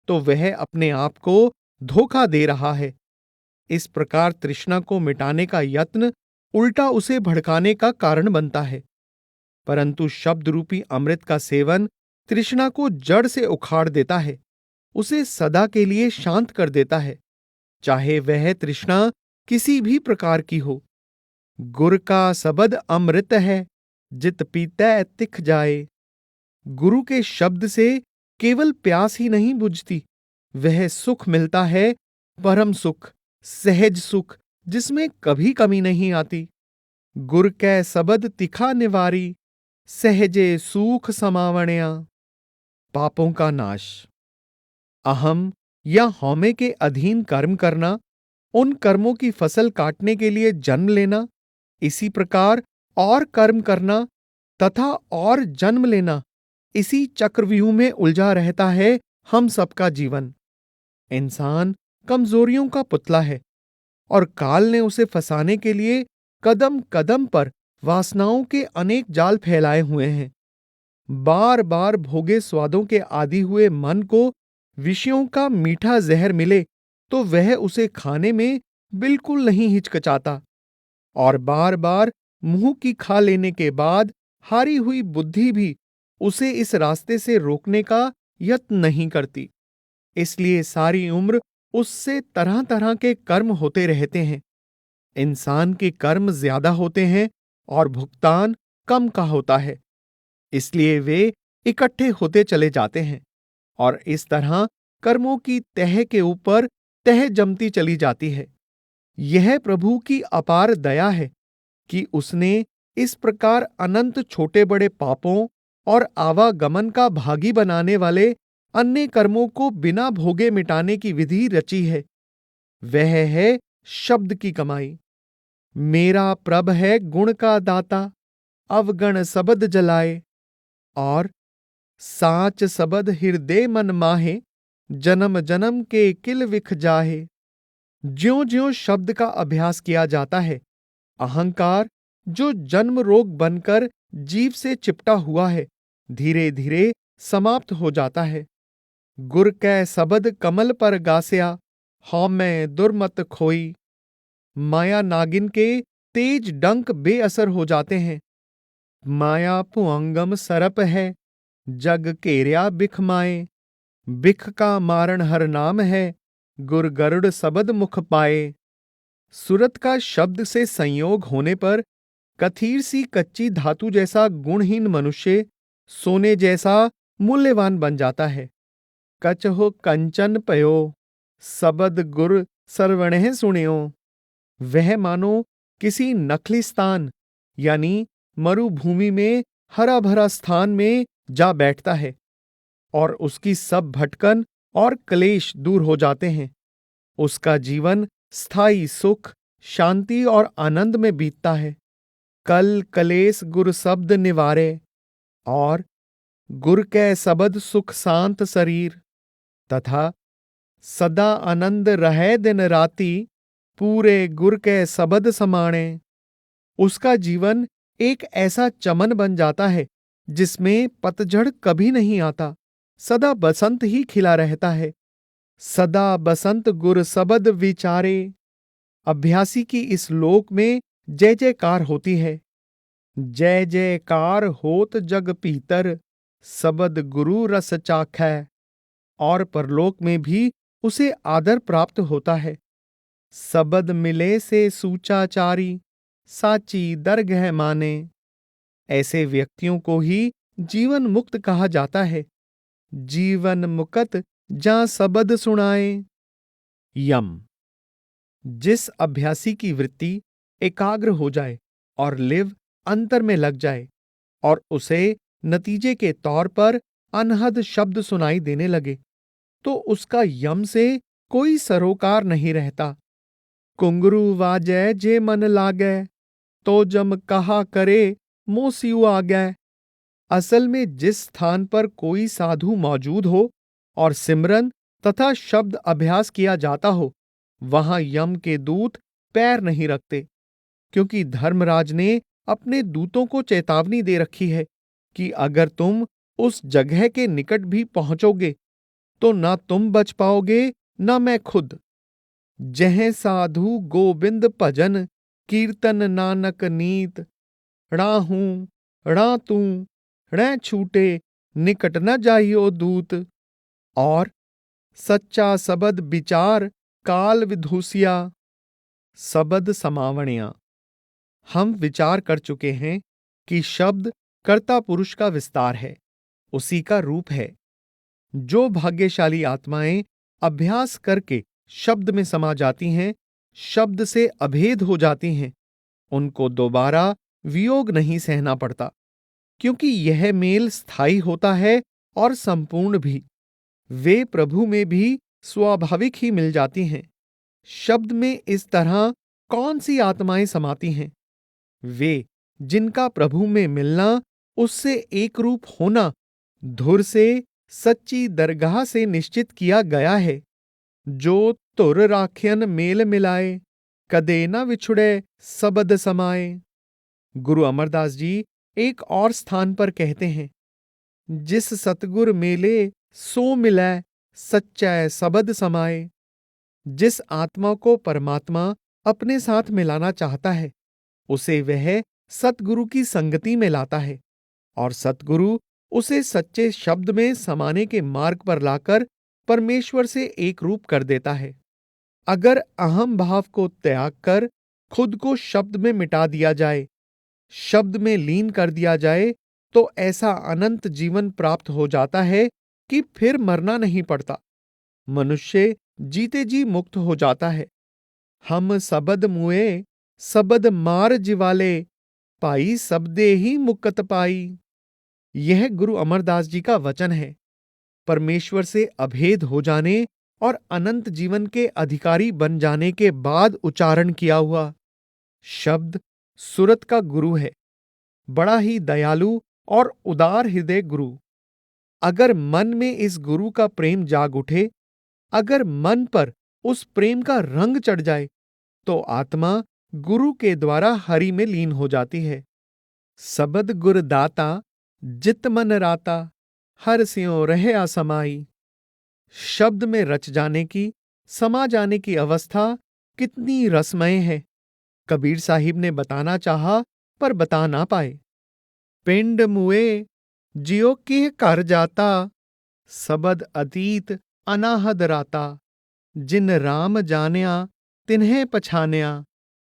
तो वह अपने आप को धोखा दे रहा है। इस प्रकार तृष्णा को मिटाने का यत्न उल्टा उसे भड़काने का कारण बनता है। परंतु शब्द रूपी अमृत का सेवन तृष्णा को जड़ से उखाड़ देता है, उसे सदा के लिए शांत कर देता है, चाहे वह तृष्णा किसी भी प्रकार की हो। गुर का सबद अमृत है, जित पीतै तिख जाए। गुरु के शब्द से केवल प्यास ही नहीं बुझती, वह सुख मिलता है, परम सुख, सहज सुख, जिसमें कभी कमी नहीं आती। गुर कै सबद तिखा निवारी, सहजे सूख समावण्या। पापों का नाश। अहम या हौमे के अधीन कर्म करना, उन कर्मों की फसल काटने के लिए जन्म लेना, इसी प्रकार और कर्म करना तथा और जन्म लेना, इसी चक्रव्यूह में उलझा रहता है हम सबका जीवन। इंसान कमजोरियों का पुतला है और काल ने उसे फंसाने के लिए कदम कदम पर वासनाओं के अनेक जाल फैलाए हुए हैं। बार बार भोगे स्वादों के आदी हुए मन को विषयों का मीठा जहर मिले तो वह उसे खाने में बिल्कुल नहीं हिचकिचाता, और बार बार मुंह की खा लेने के बाद हारी हुई बुद्धि भी उसे इस रास्ते से रोकने का यत्न नहीं करती। इसलिए सारी उम्र उससे तरह तरह के कर्म होते रहते हैं। इंसान के कर्म ज्यादा होते हैं और भुगतान कम का होता है, इसलिए वे इकट्ठे होते चले जाते हैं और इस तरह कर्मों की तह के ऊपर तह जमती चली जाती है। यह प्रभु की अपार दया है कि उसने इस प्रकार अनंत छोटे बड़े पापों और आवागमन का भागी बनाने वाले अन्य कर्मों को बिना भोगे मिटाने की विधि रची है। वह है शब्द की कमाई। मेरा प्रभ है गुण का दाता, अवगण सबद जलाए, और साच सबद हृदय मन माहे, जन्म जन्म के किल विख जाहे। ज्यों ज्यों शब्द का अभ्यास किया जाता है, अहंकार जो जन्म रोग बनकर जीव से चिपटा हुआ है, धीरे धीरे समाप्त हो जाता है। गुर कै सबद कमल पर गास्या, हौ मैं दुर्मत खोई। माया नागिन के तेज डंक बेअसर हो जाते हैं। माया पुअंगम सरप है, जग केरिया बिख माए। बिख का मारण हर नाम है, गुर गरुड़ सबद मुख पाए। सुरत का शब्द से संयोग होने पर कथीर सी कच्ची धातु जैसा गुणहीन मनुष्य सोने जैसा मूल्यवान बन जाता है। कच हो कंचन पयो, सबद गुर सरवणह सुण्यो। वह मानो किसी नखलिस्तान यानी मरुभूमि में हरा भरा स्थान में जा बैठता है और उसकी सब भटकन और क्लेश दूर हो जाते हैं। उसका जीवन स्थायी सुख, शांति और आनंद में बीतता है। कल कलेस गुर शब्द निवारे, और गुर कै सबद सुख शांत शरीर, तथा सदा आनंद रहे दिन राति, पूरे गुर कै सबद समाणे। उसका जीवन एक ऐसा चमन बन जाता है जिसमें पतझड़ कभी नहीं आता, सदा बसंत ही खिला रहता है। सदा बसंत गुर सबद विचारे। अभ्यासी की इस लोक में जय जयकार होती है। जय जयकार होत जग पीतर, सबद गुरु रस चाखै। और परलोक में भी उसे आदर प्राप्त होता है। सबद मिले से सूचाचारी, साची दरगह माने। ऐसे व्यक्तियों को ही जीवन मुक्त कहा जाता है। जीवन मुकत जहां सबद सुनाए। यम। जिस अभ्यासी की वृत्ति एकाग्र हो जाए और लिव अंतर में लग जाए और उसे नतीजे के तौर पर अनहद शब्द सुनाई देने लगे, तो उसका यम से कोई सरोकार नहीं रहता। कुंगरू वाजै जे मन लागै, तो जम कहा करे मोसियु आ गए। असल में जिस स्थान पर कोई साधु मौजूद हो और सिमरन तथा शब्द अभ्यास किया जाता हो, वहां यम के दूत पैर नहीं रखते, क्योंकि धर्मराज ने अपने दूतों को चेतावनी दे रखी है कि अगर तुम उस जगह के निकट भी पहुंचोगे तो ना तुम बच पाओगे ना मैं खुद। जह साधु गोविंद भजन, कीर्तन नानक नीत। ड़ाहूं ड़ा तू ड़ै छूटे, निकट न जाइयो दूत। और सच्चा सबद विचार, काल विधूसिया। सबद समावणिया। हम विचार कर चुके हैं कि शब्द कर्ता पुरुष का विस्तार है, उसी का रूप है। जो भाग्यशाली आत्माएं अभ्यास करके शब्द में समा जाती हैं, शब्द से अभेद हो जाती हैं, उनको दोबारा वियोग नहीं सहना पड़ता, क्योंकि यह मेल स्थायी होता है और संपूर्ण भी। वे प्रभु में भी स्वाभाविक ही मिल जाती हैं। शब्द में इस तरह कौन सी आत्माएं समाती हैं? वे जिनका प्रभु में मिलना, उससे एक रूप होना धुर से, सच्ची दरगाह से निश्चित किया गया है। जो तुर राखियन मेल मिलाए, कदे न विछुड़े सबद समाए। गुरु अमरदास जी एक और स्थान पर कहते हैं, जिस सतगुर मेले सो मिलै, सच्चै सबद समाए। जिस आत्मा को परमात्मा अपने साथ मिलाना चाहता है, उसे वह सतगुरु की संगति में लाता है, और सतगुरु उसे सच्चे शब्द में समाने के मार्ग पर लाकर परमेश्वर से एक रूप कर देता है। अगर अहम भाव को त्याग कर खुद को शब्द में मिटा दिया जाए, शब्द में लीन कर दिया जाए, तो ऐसा अनंत जीवन प्राप्त हो जाता है कि फिर मरना नहीं पड़ता। मनुष्य जीते जी मुक्त हो जाता है। हम सबद मुए, सबद मार जिवाले, पाई सबदे ही मुक्कत पाई। यह गुरु अमरदास जी का वचन है। परमेश्वर से अभेद हो जाने और अनंत जीवन के अधिकारी बन जाने के बाद उच्चारण किया हुआ शब्द सुरत का गुरु है, बड़ा ही दयालु और उदार हृदय गुरु। अगर मन में इस गुरु का प्रेम जाग उठे, अगर मन पर उस प्रेम का रंग चढ़ जाए, तो आत्मा गुरु के द्वारा हरि में लीन हो जाती है। सबद गुर दाता, जित मन राता, हर स्यों रहे असमाई। शब्द में रच जाने की, समा जाने की अवस्था कितनी रसमय है। कबीर साहिब ने बताना चाहा पर बता ना पाए। पिंड मुए, जियो किह कर जाता, सबद अतीत अनाहद राता। जिन राम जान्या, तिन्हें पछान्या,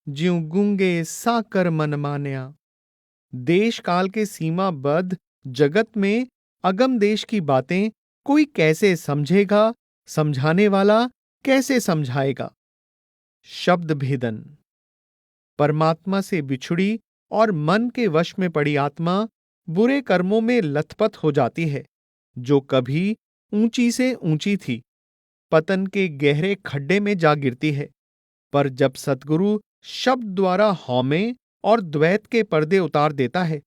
ज्यों गूंगे साकर मन मान्या। देश काल के सीमाबद्ध जगत में अगम देश की बातें कोई कैसे समझेगा, समझाने वाला कैसे समझाएगा। शब्द भेदन। परमात्मा से बिछुड़ी और मन के वश में पड़ी आत्मा बुरे कर्मों में लथपथ हो जाती है, जो कभी ऊंची से ऊंची थी, पतन के गहरे खड्डे में जा गिरती है। पर जब सतगुरु शब्द द्वारा हौमे और द्वैत के पर्दे उतार देता है,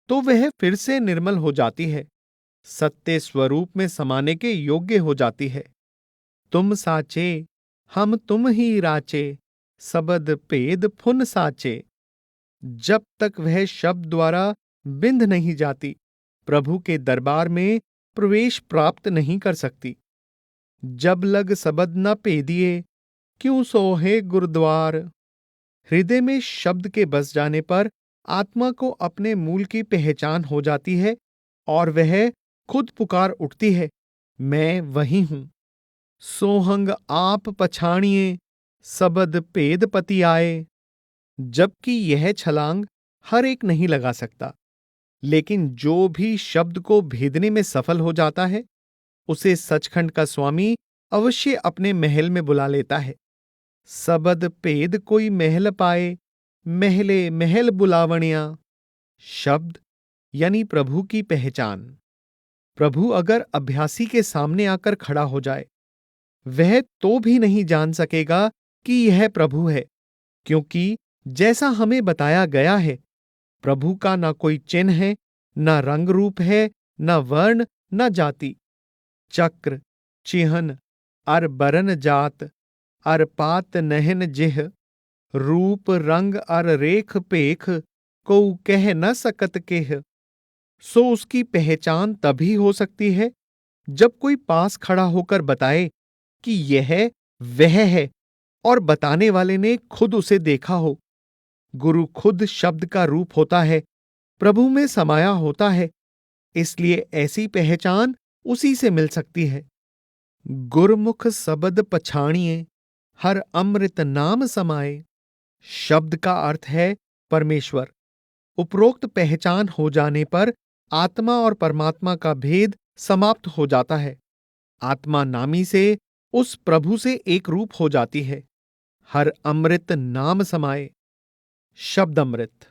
तो वह फिर से निर्मल हो जाती है, सत्य स्वरूप में समाने के योग्य हो जाती है। तुम साचे, हम तुम ही राचे, सबद भेद फुन साचे। जब तक वह शब्द द्वारा बिंध नहीं जाती, प्रभु के दरबार में प्रवेश प्राप्त नहीं कर सकती। जब लग सबद न पेदिए, क्यों सोहे गुरुद्वार। हृदय में शब्द के बस जाने पर आत्मा को अपने मूल की पहचान हो जाती है, और वह खुद पुकार उठती है, मैं वही हूं। सोहंग आप पछाणिए, सबद भेद पति आए। जबकि यह छलांग हर एक नहीं लगा सकता, लेकिन जो भी शब्द को भेदने में सफल हो जाता है, उसे सचखंड का स्वामी अवश्य अपने महल में बुला लेता है। सबद भेद कोई महल पाए, महले महल बुलावणिया। शब्द यानी प्रभु की पहचान। प्रभु अगर अभ्यासी के सामने आकर खड़ा हो जाए, वह तो भी नहीं जान सकेगा कि यह प्रभु है, क्योंकि जैसा हमें बताया गया है, प्रभु का ना कोई चिन्ह है, ना रंग रूप है, ना वर्ण, ना जाति। चक्र, चिन्ह, अर बरन जात, अर पात नहन जिह। रूप रंग अर रेख पेख, को कह न सकत केह। सो उसकी पहचान तभी हो सकती है जब कोई पास खड़ा होकर बताए कि यह वह है, और बताने वाले ने खुद उसे देखा हो। गुरु खुद शब्द का रूप होता है, प्रभु में समाया होता है, इसलिए ऐसी पहचान उसी से मिल सकती है। गुरमुख सबद पछाणिए, हर अमृत नाम समाए। शब्द का अर्थ है परमेश्वर। उपरोक्त पहचान हो जाने पर आत्मा और परमात्मा का भेद समाप्त हो जाता है। आत्मा नामी से उस प्रभु से एक रूप हो जाती है। हर अमृत नाम समाए। शब्द अमृत।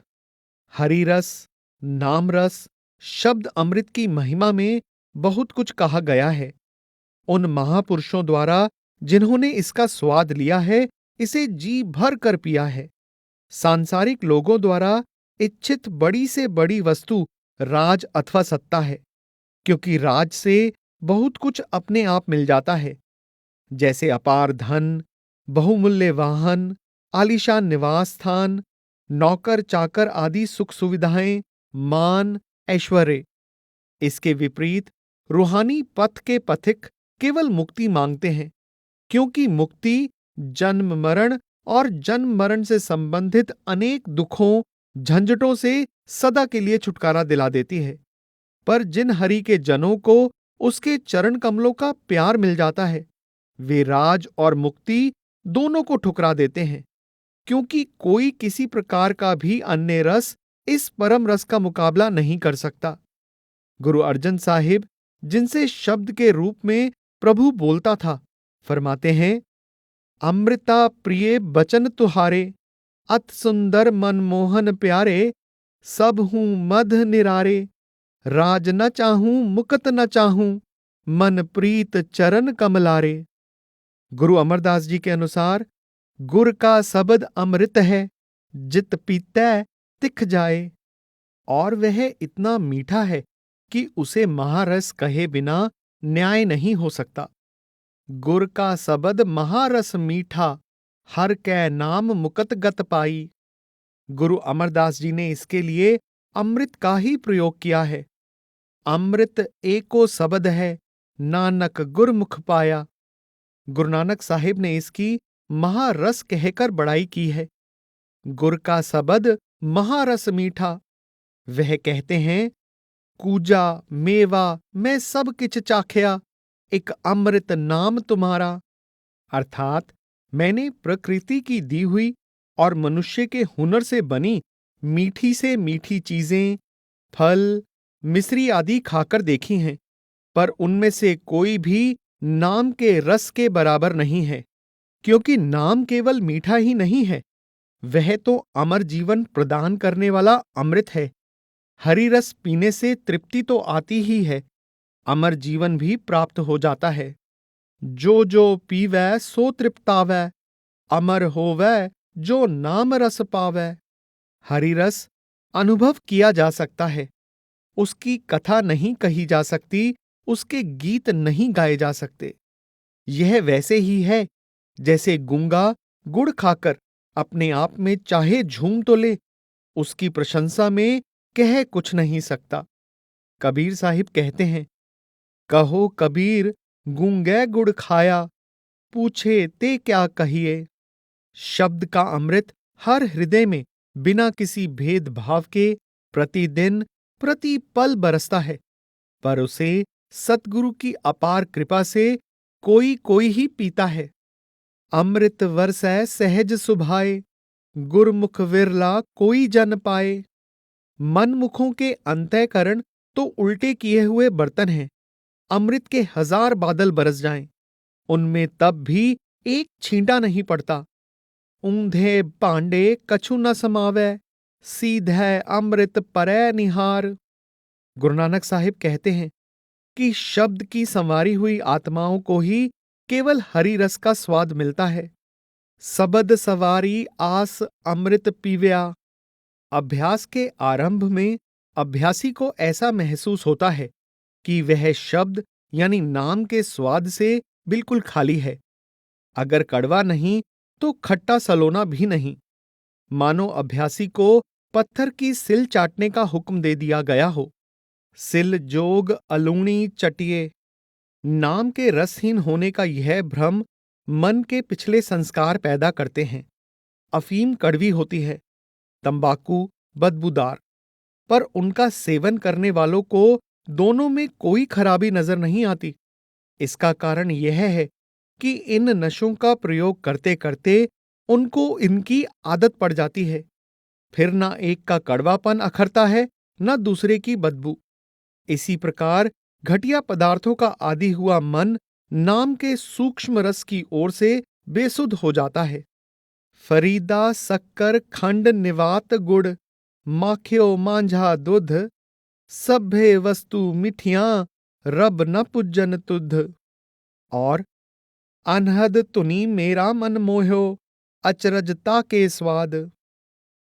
हरि रस, नाम रस, शब्द अमृत की महिमा में बहुत कुछ कहा गया है। उन महापुरुषों द्वारा जिन्होंने इसका स्वाद लिया है, इसे जी भर कर पिया है। सांसारिक लोगों द्वारा इच्छित बड़ी से बड़ी वस्तु राज अथवा सत्ता है, क्योंकि राज से बहुत कुछ अपने आप मिल जाता है, जैसे अपार धन, बहुमूल्य वाहन, आलीशान निवास स्थान, नौकर चाकर आदि सुख सुविधाएं, मान, ऐश्वर्य। इसके विपरीत रूहानी पथ के पथिक केवल मुक्ति मांगते हैं, क्योंकि मुक्ति जन्म मरण और जन्म मरण से संबंधित अनेक दुखों, झंझटों से सदा के लिए छुटकारा दिला देती है। पर जिन हरि के जनों को उसके चरण कमलों का प्यार मिल जाता है, वे राज और मुक्ति दोनों को ठुकरा देते हैं, क्योंकि कोई किसी प्रकार का भी अन्य रस इस परम रस का मुकाबला नहीं कर सकता। गुरु अर्जन साहिब, जिनसे शब्द के रूप में प्रभु बोलता था, फरमाते हैं, अमृता प्रिय बचन तुहारे, अत सुंदर मनमोहन प्यारे, सब हूं मध निरारे, राज न चाहूं मुकत न चाहूं, मन प्रीत चरण कमलारे। गुरु अमरदास जी के अनुसार, गुर का शब्द अमृत है, जित पीतै तिख जाए। और वह इतना मीठा है कि उसे महारस कहे बिना न्याय नहीं हो सकता। गुर का शब्द महारस मीठा, हर कै नाम मुकत गत पाई। गुरु अमरदास जी ने इसके लिए अमृत का ही प्रयोग किया है। अमृत एको शब्द है, नानक गुरमुख पाया। गुरु नानक साहिब ने इसकी महारस कहकर बड़ाई की है। गुर का शब्द महारस मीठा। वह कहते हैं, कूजा मेवा मैं सब किछ चाख्या, एक अमृत नाम तुम्हारा। अर्थात मैंने प्रकृति की दी हुई और मनुष्य के हुनर से बनी मीठी से मीठी चीजें, फल, मिश्री आदि खाकर देखी हैं, पर उनमें से कोई भी नाम के रस के बराबर नहीं है, क्योंकि नाम केवल मीठा ही नहीं है, वह तो अमर जीवन प्रदान करने वाला अमृत है। हरि रस पीने से तृप्ति तो आती ही है, अमर जीवन भी प्राप्त हो जाता है। जो जो पीवै सो तृप्तावै, अमर होवै जो नाम रस पावै। हरि रस अनुभव किया जा सकता है, उसकी कथा नहीं कही जा सकती, उसके गीत नहीं गाए जा सकते। यह वैसे ही है जैसे गूंगा गुड़ खाकर अपने आप में चाहे झूम तो ले, उसकी प्रशंसा में कह कुछ नहीं सकता। कबीर साहिब कहते हैं, कहो कबीर गूंगे गुड़ खाया, पूछे ते क्या कहिए। शब्द का अमृत हर हृदय में बिना किसी भेदभाव के प्रतिदिन प्रति पल बरसता है, पर उसे सतगुरु की अपार कृपा से कोई कोई ही पीता है। अमृत वरसै सहज सुभाए, गुरमुख विरला कोई जन पाए। मनमुखों के अंतःकरण तो उल्टे किए हुए बर्तन हैं। अमृत के 1000 बादल बरस जाएं, उनमें तब भी एक छींटा नहीं पड़ता। ऊंधे पांडे कछु न समावै, सीधे अमृत परै निहार। गुरु नानक साहिब कहते हैं कि शब्द की संवारी हुई आत्माओं को ही केवल हरि रस का स्वाद मिलता है। सबद सवारी आस अमृत पीव्या। अभ्यास के आरंभ में अभ्यासी को ऐसा महसूस होता है कि वह शब्द यानी नाम के स्वाद से बिल्कुल खाली है। अगर कड़वा नहीं तो खट्टा सलोना भी नहीं। मानो अभ्यासी को पत्थर की सिल चाटने का हुक्म दे दिया गया हो। सिल जोग अलूणी चटिए। नाम के रसहीन होने का यह भ्रम मन के पिछले संस्कार पैदा करते हैं। अफीम कड़वी होती है, तंबाकू बदबूदार, पर उनका सेवन करने वालों को दोनों में कोई खराबी नजर नहीं आती। इसका कारण यह है कि इन नशों का प्रयोग करते करते उनको इनकी आदत पड़ जाती है। फिर ना एक का कड़वापन अखरता है, ना दूसरे की बदबू। इसी प्रकार घटिया पदार्थों का आदी हुआ मन नाम के सूक्ष्म रस की ओर से बेसुध हो जाता है। फरीदा शक्कर खंड निवात गुड़, माखियो मांझा दूध, सभे वस्तु मिठियां, रब न पुज्जन तुध। और अनहद तुनी मेरा मन मोह्यो, अचरजता के स्वाद।